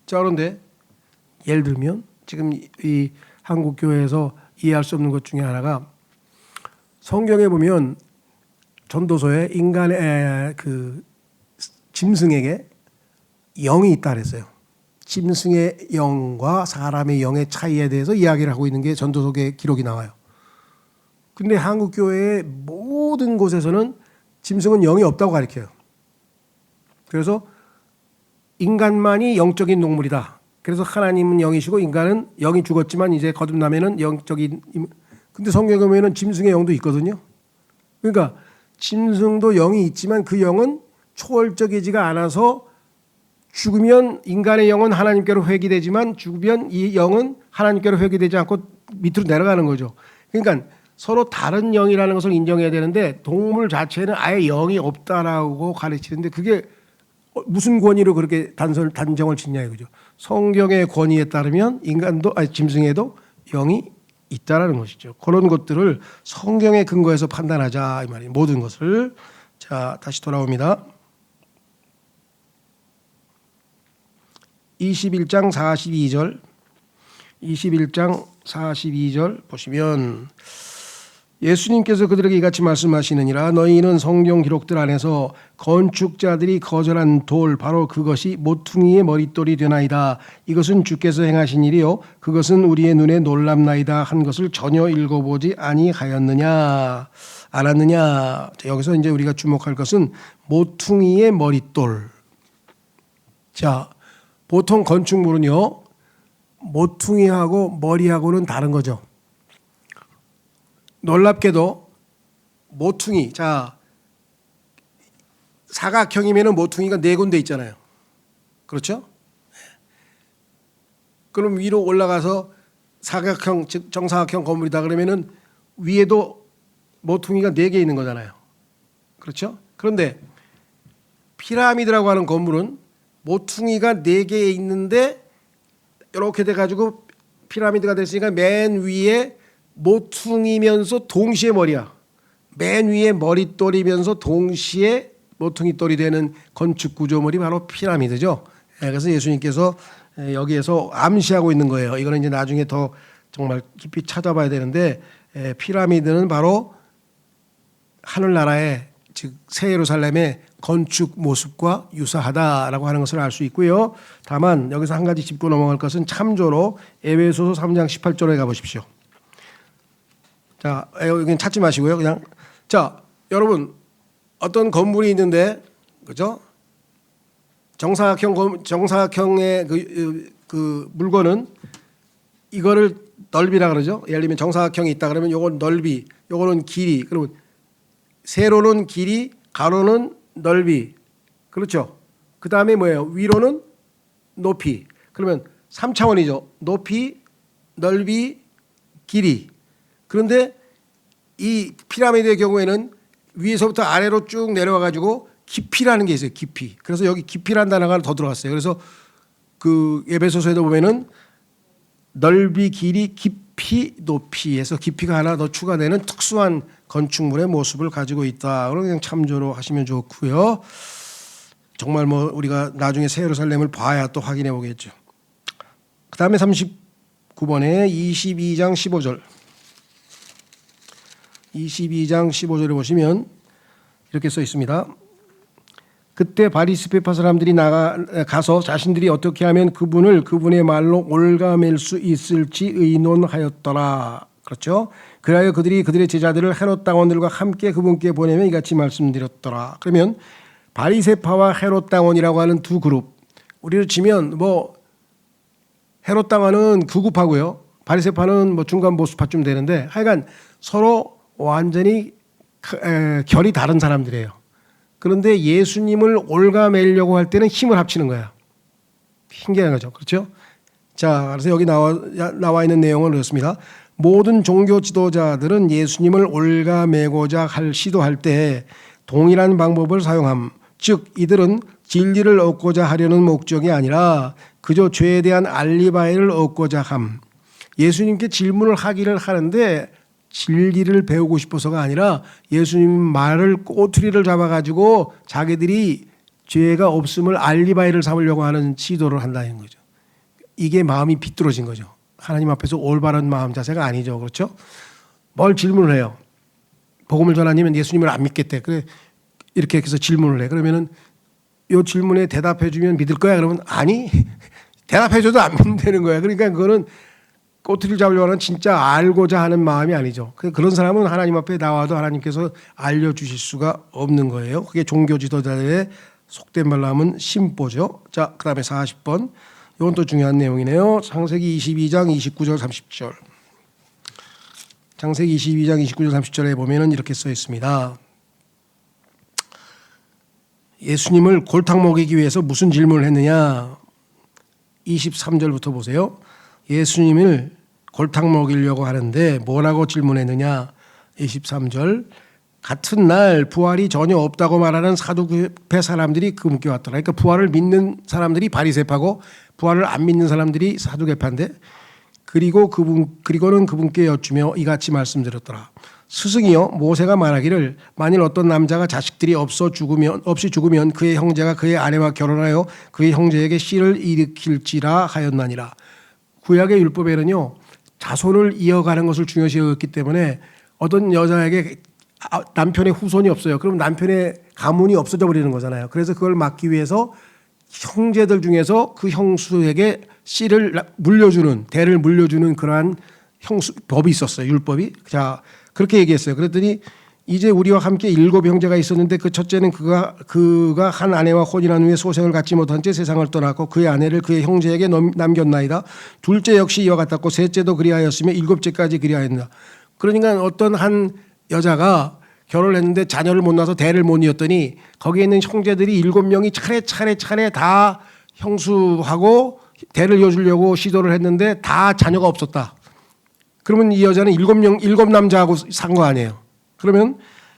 자, 그런데 예를 들면 지금 이 한국 교회에서 이해할 수 없는 것 중에 하나가 성경에 보면 전도서에 인간의 그 짐승에게 영이 있다 그랬어요. 짐승의 영과 사람의 영의 차이에 대해서 이야기를 하고 있는 게 전도서에 기록이 나와요. 근데 한국 교회의 모든 곳에서는 짐승은 영이 없다고 가르쳐요. 그래서 인간만이 영적인 동물이다. 그래서 하나님은 영이시고 인간은 영이 죽었지만 이제 거듭나면은 영적인. 근데 성경에 보면은 짐승의 영도 있거든요. 그러니까 짐승도 영이 있지만 그 영은 초월적이지가 않아서 죽으면 인간의 영은 하나님께로 회귀되지만 죽으면 이 영은 하나님께로 회귀되지 않고 밑으로 내려가는 거죠. 그러니까 서로 다른 영이라는 것을 인정해야 되는데 동물 자체는 아예 영이 없다라고 가르치는데 그게 무슨 권위로 그렇게 단정을 짓냐 이거죠. 성경의 권위에 따르면 짐승에도 영이 있다라는 것이죠. 그런 것들을 성경에 근거해서 판단하자 이 말이에요. 모든 것을. 자, 다시 돌아옵니다. 21장 42절 21장 42절 보시면 예수님께서 그들에게 이같이 말씀하시느니라 너희는 성경 기록들 안에서 건축자들이 거절한 돌 바로 그것이 모퉁이의 머릿돌이 되나이다. 이것은 주께서 행하신 일이요 그것은 우리의 눈에 놀랍나이다 한 것을 전혀 읽어보지 아니하였느냐 알았느냐. 여기서 이제 우리가 주목할 것은 모퉁이의 머릿돌. 자, 보통 건축물은요 모퉁이하고 머리하고는 다른 거죠. 놀랍게도 모퉁이, 자 사각형이면 모퉁이가 네 군데 있잖아요. 그렇죠? 그럼 위로 올라가서 사각형, 즉 정사각형 건물이다 그러면은 위에도 모퉁이가 4개 있는 거잖아요. 그렇죠? 그런데 피라미드라고 하는 건물은 모퉁이가 4개 있는데 이렇게 돼가지고 피라미드가 됐으니까 맨 위에 모퉁이면서 동시에 머리야. 맨 위에 머릿돌이면서 동시에 모퉁이돌이 되는 건축 구조물이 바로 피라미드죠. 그래서 예수님께서 여기에서 암시하고 있는 거예요. 이거는 이제 나중에 더 정말 깊이 찾아봐야 되는데 피라미드는 바로 하늘나라의 즉 새 예루살렘의 건축 모습과 유사하다라고 하는 것을 알 수 있고요. 다만 여기서 한 가지 짚고 넘어갈 것은 참조로 에베소서 3장 18절에 가보십시오. 자, 여기는 찾지 마시고요. 그냥 자, 여러분 어떤 건물이 있는데 그죠? 정사각형의 그 물건은 이거를 넓이라 그러죠. 예를 들면 정사각형이 있다 그러면 요건 넓이, 요거는 길이. 그러면 세로는 길이, 가로는 넓이. 그렇죠? 그다음에 뭐예요? 위로는 높이. 그러면 3차원이죠. 높이, 넓이, 길이. 그런데 이 피라미드의 경우에는 위에서부터 아래로 쭉 내려와 가지고 깊이라는 게 있어요. 깊이. 그래서 여기 깊이라는 단어가 더 들어갔어요. 그래서 그 에베소서에도 보면은 넓이, 길이, 깊이, 높이에서 깊이가 하나 더 추가되는 특수한 건축물의 모습을 가지고 있다. 그냥 참조로 하시면 좋고요. 정말 뭐 우리가 나중에 새 예루살렘을 봐야 또 확인해 보겠죠. 그 다음에 39번에 22장 15절 22장 15절에 보시면 이렇게 써 있습니다. 그때 바리새파 사람들이 가서 자신들이 어떻게 하면 그분의 말로 올가맬 수 있을지 의논하였더라. 그렇죠? 그리하여 그들이 그들의 제자들을 헤롯 당원들과 함께 그분께 보내며 이같이 말씀드렸더라. 그러면 바리새파와 헤롯 당원이라고 하는 두 그룹. 우리를 치면 뭐 헤롯 당원은 극우파고요. 바리새파는 뭐 중간 보수파쯤 되는데 하여간 서로 완전히 결이 다른 사람들이에요. 그런데 예수님을 올가매려고 할 때는 힘을 합치는 거야. 신기한 거죠. 그렇죠? 자, 그래서 여기 나와 있는 내용은 그렇습니다. 모든 종교 지도자들은 예수님을 올가매고자 시도할 때 동일한 방법을 사용함. 즉 이들은 진리를 얻고자 하려는 목적이 아니라 그저 죄에 대한 알리바이를 얻고자 함. 예수님께 질문을 하기를 하는데 진리를 배우고 싶어서가 아니라 예수님 말을 꼬투리를 잡아가지고 자기들이 죄가 없음을 알리바이를 삼으려고 하는 시도를 한다는 거죠. 이게 마음이 비뚤어진 거죠. 하나님 앞에서 올바른 마음 자세가 아니죠. 그렇죠? 뭘 질문을 해요. 복음을 전하면 예수님을 안 믿겠대. 그래 이렇게 해서 질문을 해. 그러면은 이 질문에 대답해 주면 믿을 거야. 그러면 아니 대답해 줘도 안 믿는 거야. 그러니까 그거는 꼬투리를 잡으려고 하는 진짜 알고자 하는 마음이 아니죠. 그런 사람은 하나님 앞에 나와도 하나님께서 알려주실 수가 없는 거예요. 그게 종교 지도자들의 속된 말로 하면 심보죠. 자, 그 다음에 40번. 이건 또 중요한 내용이네요. 창세기 22장 29절 30절. 창세기 22장 29절 30절에 보면은 이렇게 써 있습니다. 예수님을 골탕 먹이기 위해서 무슨 질문을 했느냐? 23절부터 보세요. 예수님을 골탕 먹이려고 하는데 뭐라고 질문했느냐? 23절. 같은 날 부활이 전혀 없다고 말하는 사두개 사람들이 그분께 왔더라. 그러니까 부활을 믿는 사람들이 바리새파고 부활을 안 믿는 사람들이 사두개파인데 그리고는 그분께 여쭈며 이같이 말씀드렸더라. 스승이여, 모세가 말하기를 만일 어떤 남자가 자식들이 없이 죽으면 그의 형제가 그의 아내와 결혼하여 그의 형제에게 씨를 일으킬지라 하였나니라. 구약의 율법에는요 자손을 이어가는 것을 중요시 여겼기 때문에 어떤 여자에게 남편의 후손이 없어요. 그럼 남편의 가문이 없어져 버리는 거잖아요. 그래서 그걸 막기 위해서 형제들 중에서 그 형수에게 씨를 물려주는, 대를 물려주는 그러한 법이 있었어요. 율법이. 자, 그렇게 얘기했어요. 그랬더니 이제 우리와 함께 7 형제가 있었는데 그 첫째는 그가 한 아내와 혼인한 후에 소생을 갖지 못한 채 세상을 떠났고 그의 아내를 그의 형제에게 남겼나이다. 둘째 역시 이와 같았고 셋째도 그리하였으며 7째까지 그리하였나. 그러니까 어떤 한 여자가 결혼을 했는데 자녀를 못 낳아서 대를 못 이었더니 거기에 있는 형제들이 7명이 차례 다 형수하고 대를 이어주려고 시도를 했는데 다 자녀가 없었다. 그러면 이 여자는 7 남자하고 산 거 아니에요. 그러면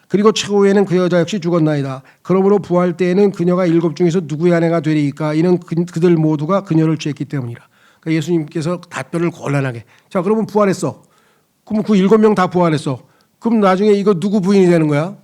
그리고 최후에는 그 여자 역시 죽었나이다. 그러므로 부활 때에는 그녀가 7 중에서 누구의 아내가 되리이까? 이는 그들 모두가 그녀를 취했기 때문이라. 그러니까 예수님께서 답변을 곤란하게. 자, 그러면 부활했어. 그럼 그 7명 다 부활했어. 그럼 나중에 이거 누구 부인이 되는 거야?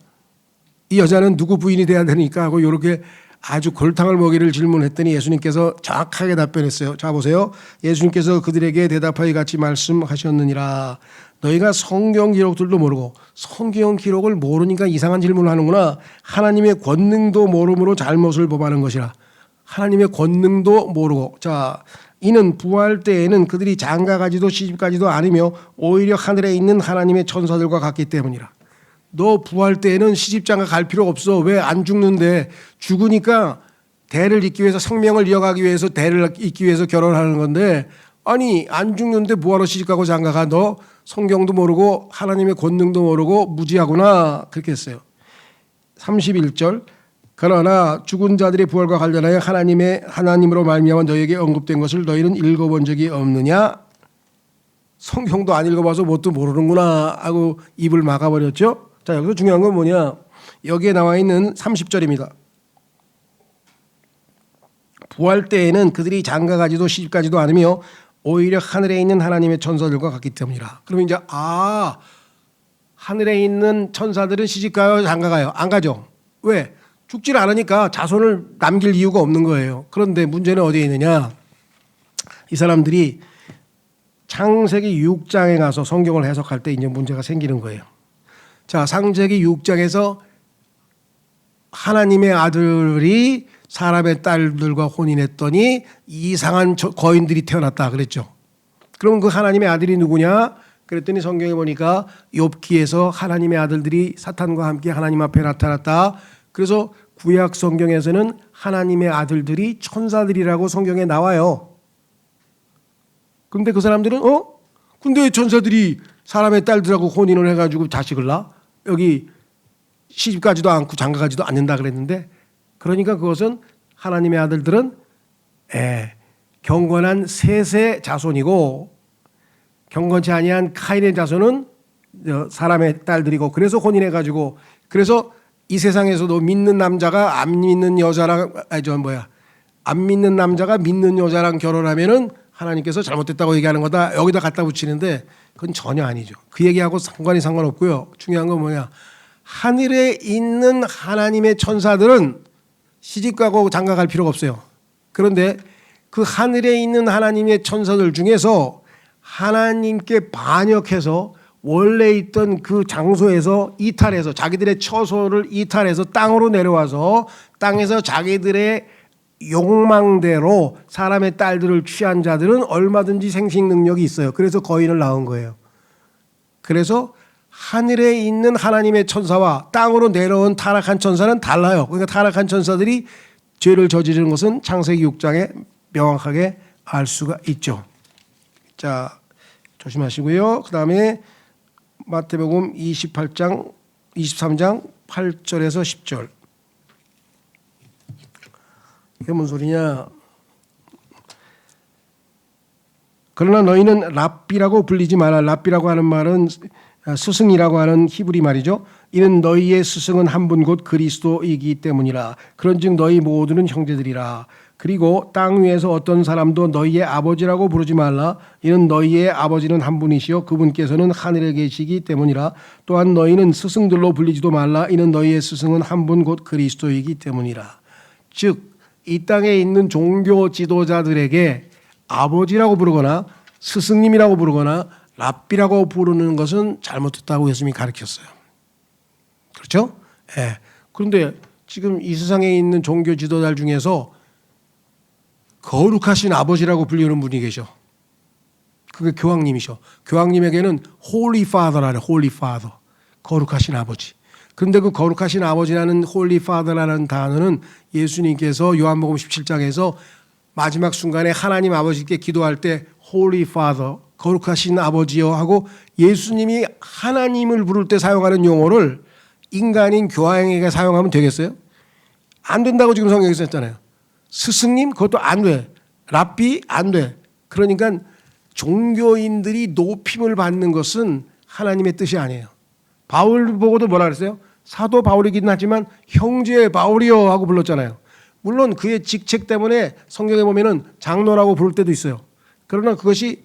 이 여자는 누구 부인이 돼야 되니까 하고 이렇게 아주 골탕을 먹이를 질문했더니 예수님께서 정확하게 답변했어요. 자, 보세요. 예수님께서 그들에게 대답하여 같이 말씀하셨느니라. 너희가 성경 기록들도 모르고 성경 기록을 모르니까 이상한 질문을 하는구나. 하나님의 권능도 모름으로 잘못을 범하는 것이라. 하나님의 권능도 모르고. 자, 이는 부활 때에는 그들이 장가가지도 시집가지도 않으며 오히려 하늘에 있는 하나님의 천사들과 같기 때문이라. 너 부활 때에는 시집장가 갈 필요 없어. 왜 안 죽는데? 죽으니까 대를 잇기 위해서 생명을 이어가기 위해서 대를 잇기 위해서 결혼하는 건데 아니 안 죽는데 뭐하러 시집가고 장가가? 너 성경도 모르고 하나님의 권능도 모르고 무지하구나. 그렇게 했어요. 31절. 그러나 죽은 자들의 부활과 관련하여 하나님으로 말미암아 너희에게 언급된 것을 너희는 읽어본 적이 없느냐? 성경도 안 읽어봐서 뭣도 모르는구나 하고 입을 막아버렸죠. 자, 여기서 중요한 건 뭐냐? 여기에 나와 있는 30절입니다. 부활 때에는 그들이 장가가지도 시집가지도 않으며 오히려 하늘에 있는 하나님의 천사들과 같기 때문이라. 그러면 이제 하늘에 있는 천사들은 시집가요, 장가가요? 안 가죠. 왜? 죽질 않으니까 자손을 남길 이유가 없는 거예요. 그런데 문제는 어디에 있느냐? 이 사람들이 창세기 6장에 가서 성경을 해석할 때 이제 문제가 생기는 거예요. 자, 창세기 6장에서 하나님의 아들이 사람의 딸들과 혼인했더니 이상한 거인들이 태어났다 그랬죠. 그럼 그 하나님의 아들이 누구냐? 그랬더니 성경에 보니까 욥기에서 하나님의 아들들이 사탄과 함께 하나님 앞에 나타났다. 그래서 구약 성경에서는 하나님의 아들들이 천사들이라고 성경에 나와요. 그런데 그 사람들은 근데 천사들이 사람의 딸들하고 혼인을 해가지고 자식을 낳아? 여기 시집가지도 않고 장가가지도 않는다 그랬는데 그러니까 그것은 하나님의 아들들은 경건한 셋의 자손이고 경건치 아니한 카인의 자손은 사람의 딸들이고 그래서 혼인해가지고 그래서 이 세상에서도 믿는 남자가 안 믿는 여자랑 안 믿는 남자가 믿는 여자랑 결혼하면은 하나님께서 잘못됐다고 얘기하는 거다. 여기다 갖다 붙이는데 그건 전혀 아니죠. 그 얘기하고 상관없고요. 중요한 건 뭐냐? 하늘에 있는 하나님의 천사들은 시집가고 장가갈 필요가 없어요. 그런데 그 하늘에 있는 하나님의 천사들 중에서 하나님께 반역해서 원래 있던 그 장소에서 이탈해서 자기들의 처소를 이탈해서 땅으로 내려와서 땅에서 자기들의 욕망대로 사람의 딸들을 취한 자들은 얼마든지 생식 능력이 있어요. 그래서 거인을 낳은 거예요. 그래서 하늘에 있는 하나님의 천사와 땅으로 내려온 타락한 천사는 달라요. 그러니까 타락한 천사들이 죄를 저지르는 것은 창세기 6장에 명확하게 알 수가 있죠. 자, 조심하시고요. 그다음에 마태복음 23장 8절에서 10절. 이게 뭔 소리냐? 그러나 너희는 랍비라고 불리지 마라. 랍비라고 하는 말은 스승이라고 하는 히브리 말이죠. 이는 너희의 스승은 한 분 곧 그리스도이기 때문이라. 그런즉 너희 모두는 형제들이라. 그리고 땅 위에서 어떤 사람도 너희의 아버지라고 부르지 말라. 이는 너희의 아버지는 한 분이시요 그분께서는 하늘에 계시기 때문이라. 또한 너희는 스승들로 불리지도 말라. 이는 너희의 스승은 한 분 곧 그리스도이기 때문이라. 즉 이 땅에 있는 종교 지도자들에게 아버지라고 부르거나 스승님이라고 부르거나 랍비라고 부르는 것은 잘못됐다고 예수님이 가르쳤어요. 그렇죠? 예. 그런데 지금 이 세상에 있는 종교 지도자들 중에서 거룩하신 아버지라고 불리는 분이 계셔. 그게 교황님이셔. 교황님에게는 Holy Father라래. Holy Father. 거룩하신 아버지. 그런데 그 거룩하신 아버지라는 Holy Father라는 단어는 예수님께서 요한복음 17장에서 마지막 순간에 하나님 아버지께 기도할 때 Holy Father, 거룩하신 아버지여 하고 예수님이 하나님을 부를 때 사용하는 용어를 인간인 교황에게 사용하면 되겠어요? 안 된다고 지금 성경에서 했잖아요. 스승님 그것도 안 돼. 랍비 안 돼. 그러니까 종교인들이 높임을 받는 것은 하나님의 뜻이 아니에요. 바울 보고도 뭐라 그랬어요? 사도 바울이긴 하지만 형제 바울이요 하고 불렀잖아요. 물론 그의 직책 때문에 성경에 보면은 장로라고 부를 때도 있어요. 그러나 그것이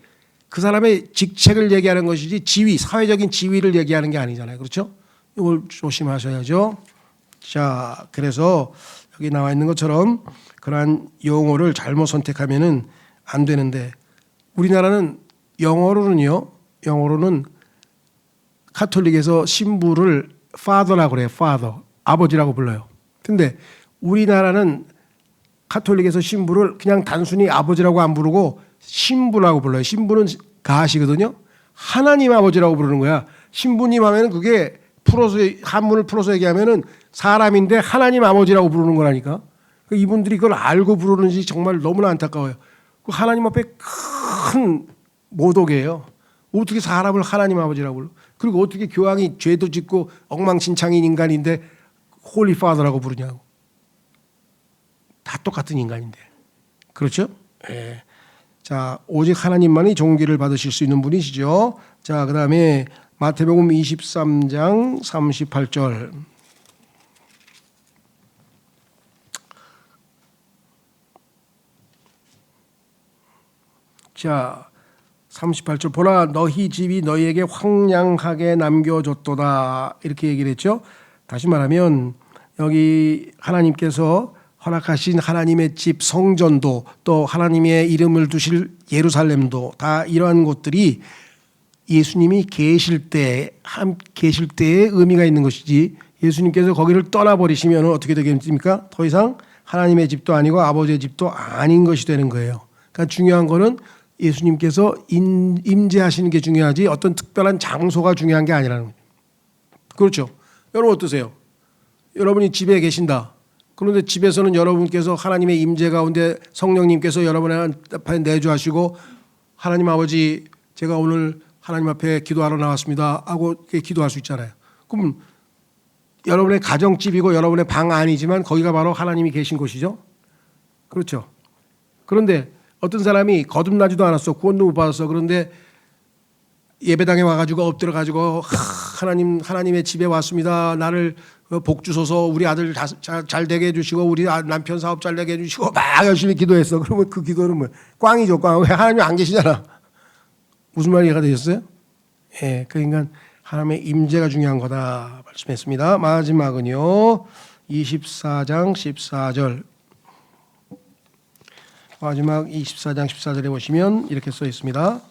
그 사람의 직책을 얘기하는 것이지 지위, 사회적인 지위를 얘기하는 게 아니잖아요. 그렇죠? 이걸 조심하셔야죠. 자, 그래서 여기 나와 있는 것처럼 그러한 용어를 잘못 선택하면은 안 되는데 우리나라는 영어로는 카톨릭에서 신부를 father라고 그래요. father. 아버지라고 불러요. 근데 우리나라는 카톨릭에서 신부를 그냥 단순히 아버지라고 안 부르고 신부라고 불러요. 신부는 가시거든요. 하나님 아버지라고 부르는 거야. 신부님 하면은 그게 한문을 풀어서 얘기하면은 사람인데 하나님 아버지라고 부르는 거라니까. 이분들이 그걸 알고 부르는지 정말 너무나 안타까워요. 그 하나님 앞에 큰 모독이에요. 어떻게 사람을 하나님 아버지라고 불러? 그리고 어떻게 교황이 죄도 짓고 엉망진창인 인간인데 홀리 파더라고 부르냐고. 다 똑같은 인간인데. 그렇죠? 예. 자, 오직 하나님만이 존귀를 받으실 수 있는 분이시죠. 자, 그다음에 마태복음 23장 38절. 자, 38절 보라 너희 집이 너희에게 황량하게 남겨줬도다 이렇게 얘기를 했죠. 다시 말하면 여기 하나님께서 허락하신 하나님의 집 성전도 또 하나님의 이름을 두실 예루살렘도 다 이러한 곳들이 예수님이 계실 때의 의미가 있는 것이지 예수님께서 거기를 떠나버리시면 어떻게 되겠습니까? 더 이상 하나님의 집도 아니고 아버지의 집도 아닌 것이 되는 거예요. 그러니까 중요한 거는 예수님께서 임재하시는 게 중요하지 어떤 특별한 장소가 중요한 게 아니라는 거예요. 그렇죠. 여러분 어떠세요? 여러분이 집에 계신다. 그런데 집에서는 여러분께서 하나님의 임재 가운데 성령님께서 여러분 앞에 내주하시고 하나님 아버지 제가 오늘 하나님 앞에 기도하러 나왔습니다 하고 기도할 수 있잖아요. 그럼 여러분의 가정집이고 여러분의 방 안이지만 거기가 바로 하나님이 계신 곳이죠. 그렇죠. 그런데 어떤 사람이 거듭나지도 않았어. 구원도 못 받았어. 그런데 예배당에 와가지고 엎드려가지고 하나님의 집에 왔습니다. 나를 복 주소서, 우리 아들 잘 되게 해주시고 우리 남편 사업 잘 되게 해주시고 막 열심히 기도했어. 그러면 그 기도는 뭐 꽝이죠, 꽝. 왜 하나님 안 계시잖아. 무슨 말이 이해가 되셨어요? 예, 그러니까 하나님의 임재가 중요한 거다 말씀했습니다. 마지막은요, 24장 14절. 마지막 24장 14절에 보시면 이렇게 써 있습니다.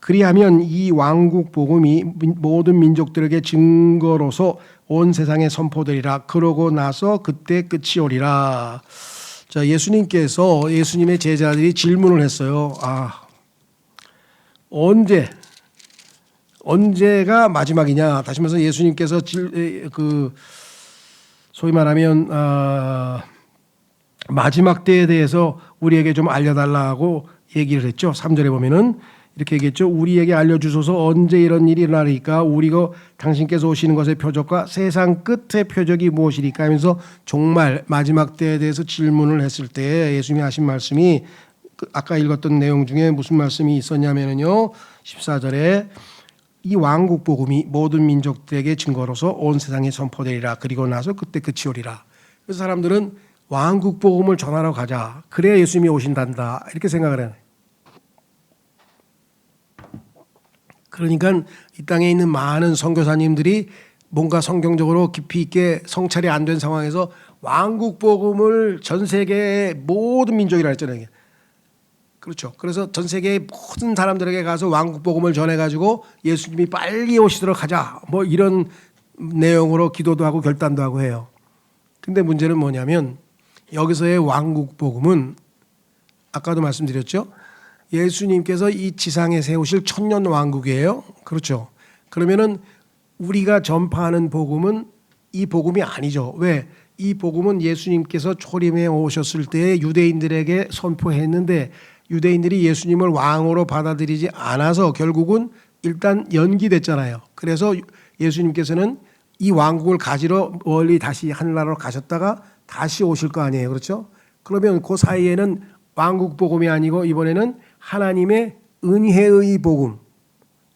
그리하면 이 왕국 복음이 모든 민족들에게 증거로서 온 세상에 선포되리라. 그러고 나서 그때 끝이 오리라. 자, 예수님의 제자들이 질문을 했어요. 언제가 마지막이냐? 다시 말해서 예수님께서 소위 말하면 마지막 때에 대해서 우리에게 좀 알려달라고 얘기를 했죠. 3절에 보면은 이렇게 얘기했죠. 우리에게 알려주소서, 언제 이런 일이 일어나리까? 우리가 당신께서 오시는 것의 표적과 세상 끝의 표적이 무엇이리까? 하면서 정말 마지막 때에 대해서 질문을 했을 때 예수님이 하신 말씀이 아까 읽었던 내용 중에 무슨 말씀이 있었냐면요, 14절에 이 왕국 복음이 모든 민족들에게 증거로서 온 세상에 선포되리라. 그리고 나서 그때 끝이 오리라. 그래서 사람들은 왕국 복음을 전하러 가자, 그래야 예수님이 오신단다, 이렇게 생각을 해요. 그러니까 이 땅에 있는 많은 선교사님들이 뭔가 성경적으로 깊이 있게 성찰이 안 된 상황에서 왕국 복음을 전 세계의 모든 민족이라 했잖아요. 그렇죠. 그래서 전 세계의 모든 사람들에게 가서 왕국 복음을 전해가지고 예수님이 빨리 오시도록 하자, 뭐 이런 내용으로 기도도 하고 결단도 하고 해요. 근데 문제는 뭐냐면 여기서의 왕국 복음은 아까도 말씀드렸죠. 예수님께서 이 지상에 세우실 천년 왕국이에요. 그렇죠. 그러면은 우리가 전파하는 복음은 이 복음이 아니죠. 왜? 이 복음은 예수님께서 초림에 오셨을 때 유대인들에게 선포했는데 유대인들이 예수님을 왕으로 받아들이지 않아서 결국은 일단 연기됐잖아요. 그래서 예수님께서는 이 왕국을 가지러 멀리 다시 하늘나라로 가셨다가 다시 오실 거 아니에요. 그렇죠? 그러면 그 사이에는 왕국 복음이 아니고 이번에는 하나님의 은혜의 복음,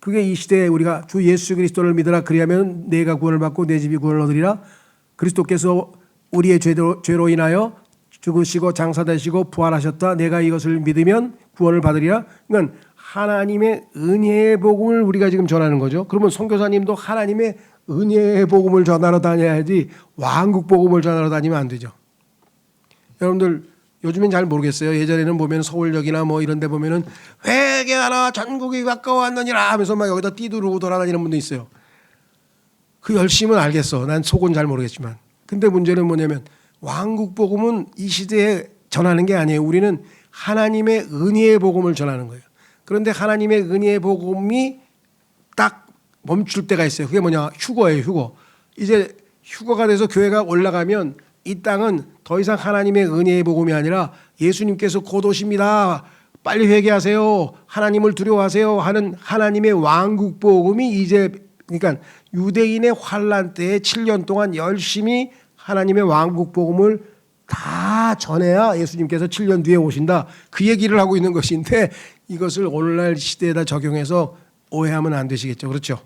그게 이 시대에 우리가 주 예수 그리스도를 믿으라, 그리하면 내가 구원을 받고 내 집이 구원을 얻으리라. 그리스도께서 우리의 죄로 인하여 죽으시고 장사되시고 부활하셨다, 내가 이것을 믿으면 구원을 받으리라. 그러니까 하나님의 은혜의 복음을 우리가 지금 전하는 거죠. 그러면 선교사님도 하나님의 은혜의 복음을 전하러 다녀야지 왕국 복음을 전하러 다니면 안 되죠. 여러분들 요즘엔 잘 모르겠어요. 예전에는 보면 서울역이나 뭐 이런 데 보면은 회개하라 전국이 가까워왔느니라 하면서 막 여기다 띠두르고 돌아다니는 분도 있어요. 그 열심은 알겠어. 난 속은 잘 모르겠지만. 근데 문제는 뭐냐면 왕국 복음은 이 시대에 전하는 게 아니에요. 우리는 하나님의 은혜의 복음을 전하는 거예요. 그런데 하나님의 은혜의 복음이 딱 멈출 때가 있어요. 그게 뭐냐? 휴거예요. 휴거. 이제 휴거가 돼서 교회가 올라가면 이 땅은 더 이상 하나님의 은혜의 복음이 아니라 예수님께서 곧 오십니다, 빨리 회개하세요, 하나님을 두려워하세요 하는 하나님의 왕국 복음이 이제, 그러니까 유대인의 환란 때에 7년 동안 열심히 하나님의 왕국 복음을 다 전해야 예수님께서 7년 뒤에 오신다, 그 얘기를 하고 있는 것인데 이것을 오늘날 시대에다 적용해서 오해하면 안 되시겠죠. 그렇죠?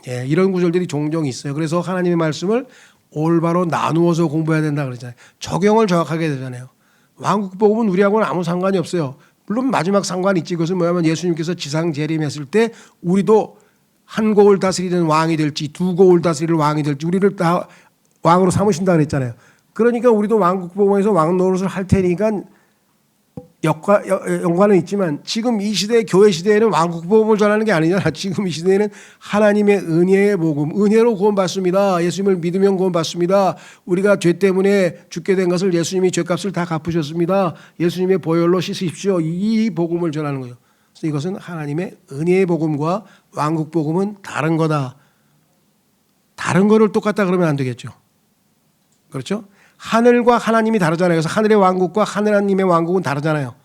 예, 이런 구절들이 종종 있어요. 그래서 하나님의 말씀을 올바로 나누어서 공부해야 된다 그러잖아요. 적용을 정확하게 되잖아요. 왕국 복음은 우리하고는 아무 상관이 없어요. 물론 마지막 상관이 있지. 그것은 뭐냐면 예수님께서 지상 재림했을 때 우리도 한 고을 다스리는 왕이 될지 두 고을 다스리는 왕이 될지 우리를 다 왕으로 삼으신다 그랬잖아요. 그러니까 우리도 왕국 복음에서 왕 노릇을 할 테니까 연관은 있지만 지금 이 시대 교회 시대에는 왕국 복음을 전하는 게 아니잖아. 지금 이 시대에는 하나님의 은혜의 복음, 은혜로 구원받습니다. 예수님을 믿으면 구원받습니다. 우리가 죄 때문에 죽게 된 것을 예수님이 죄값을 다 갚으셨습니다. 예수님의 보혈로 씻으십시오. 이 복음을 전하는 거예요. 그래서 이것은 하나님의 은혜의 복음과 왕국 복음은 다른 거다. 다른 거를 똑같다 그러면 안 되겠죠. 그렇죠? 하늘과 하나님이 다르잖아요. 그래서 하늘의 왕국과 하나님의 왕국은 다르잖아요.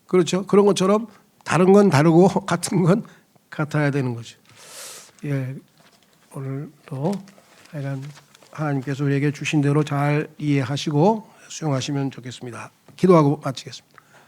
그렇죠? 그런 것처럼 다른 건 다르고 같은 건 같아야 되는 거죠. 예, 오늘도 하여간 하나님께서 우리에게 주신 대로 잘 이해하시고 수용하시면 좋겠습니다. 기도하고 마치겠습니다.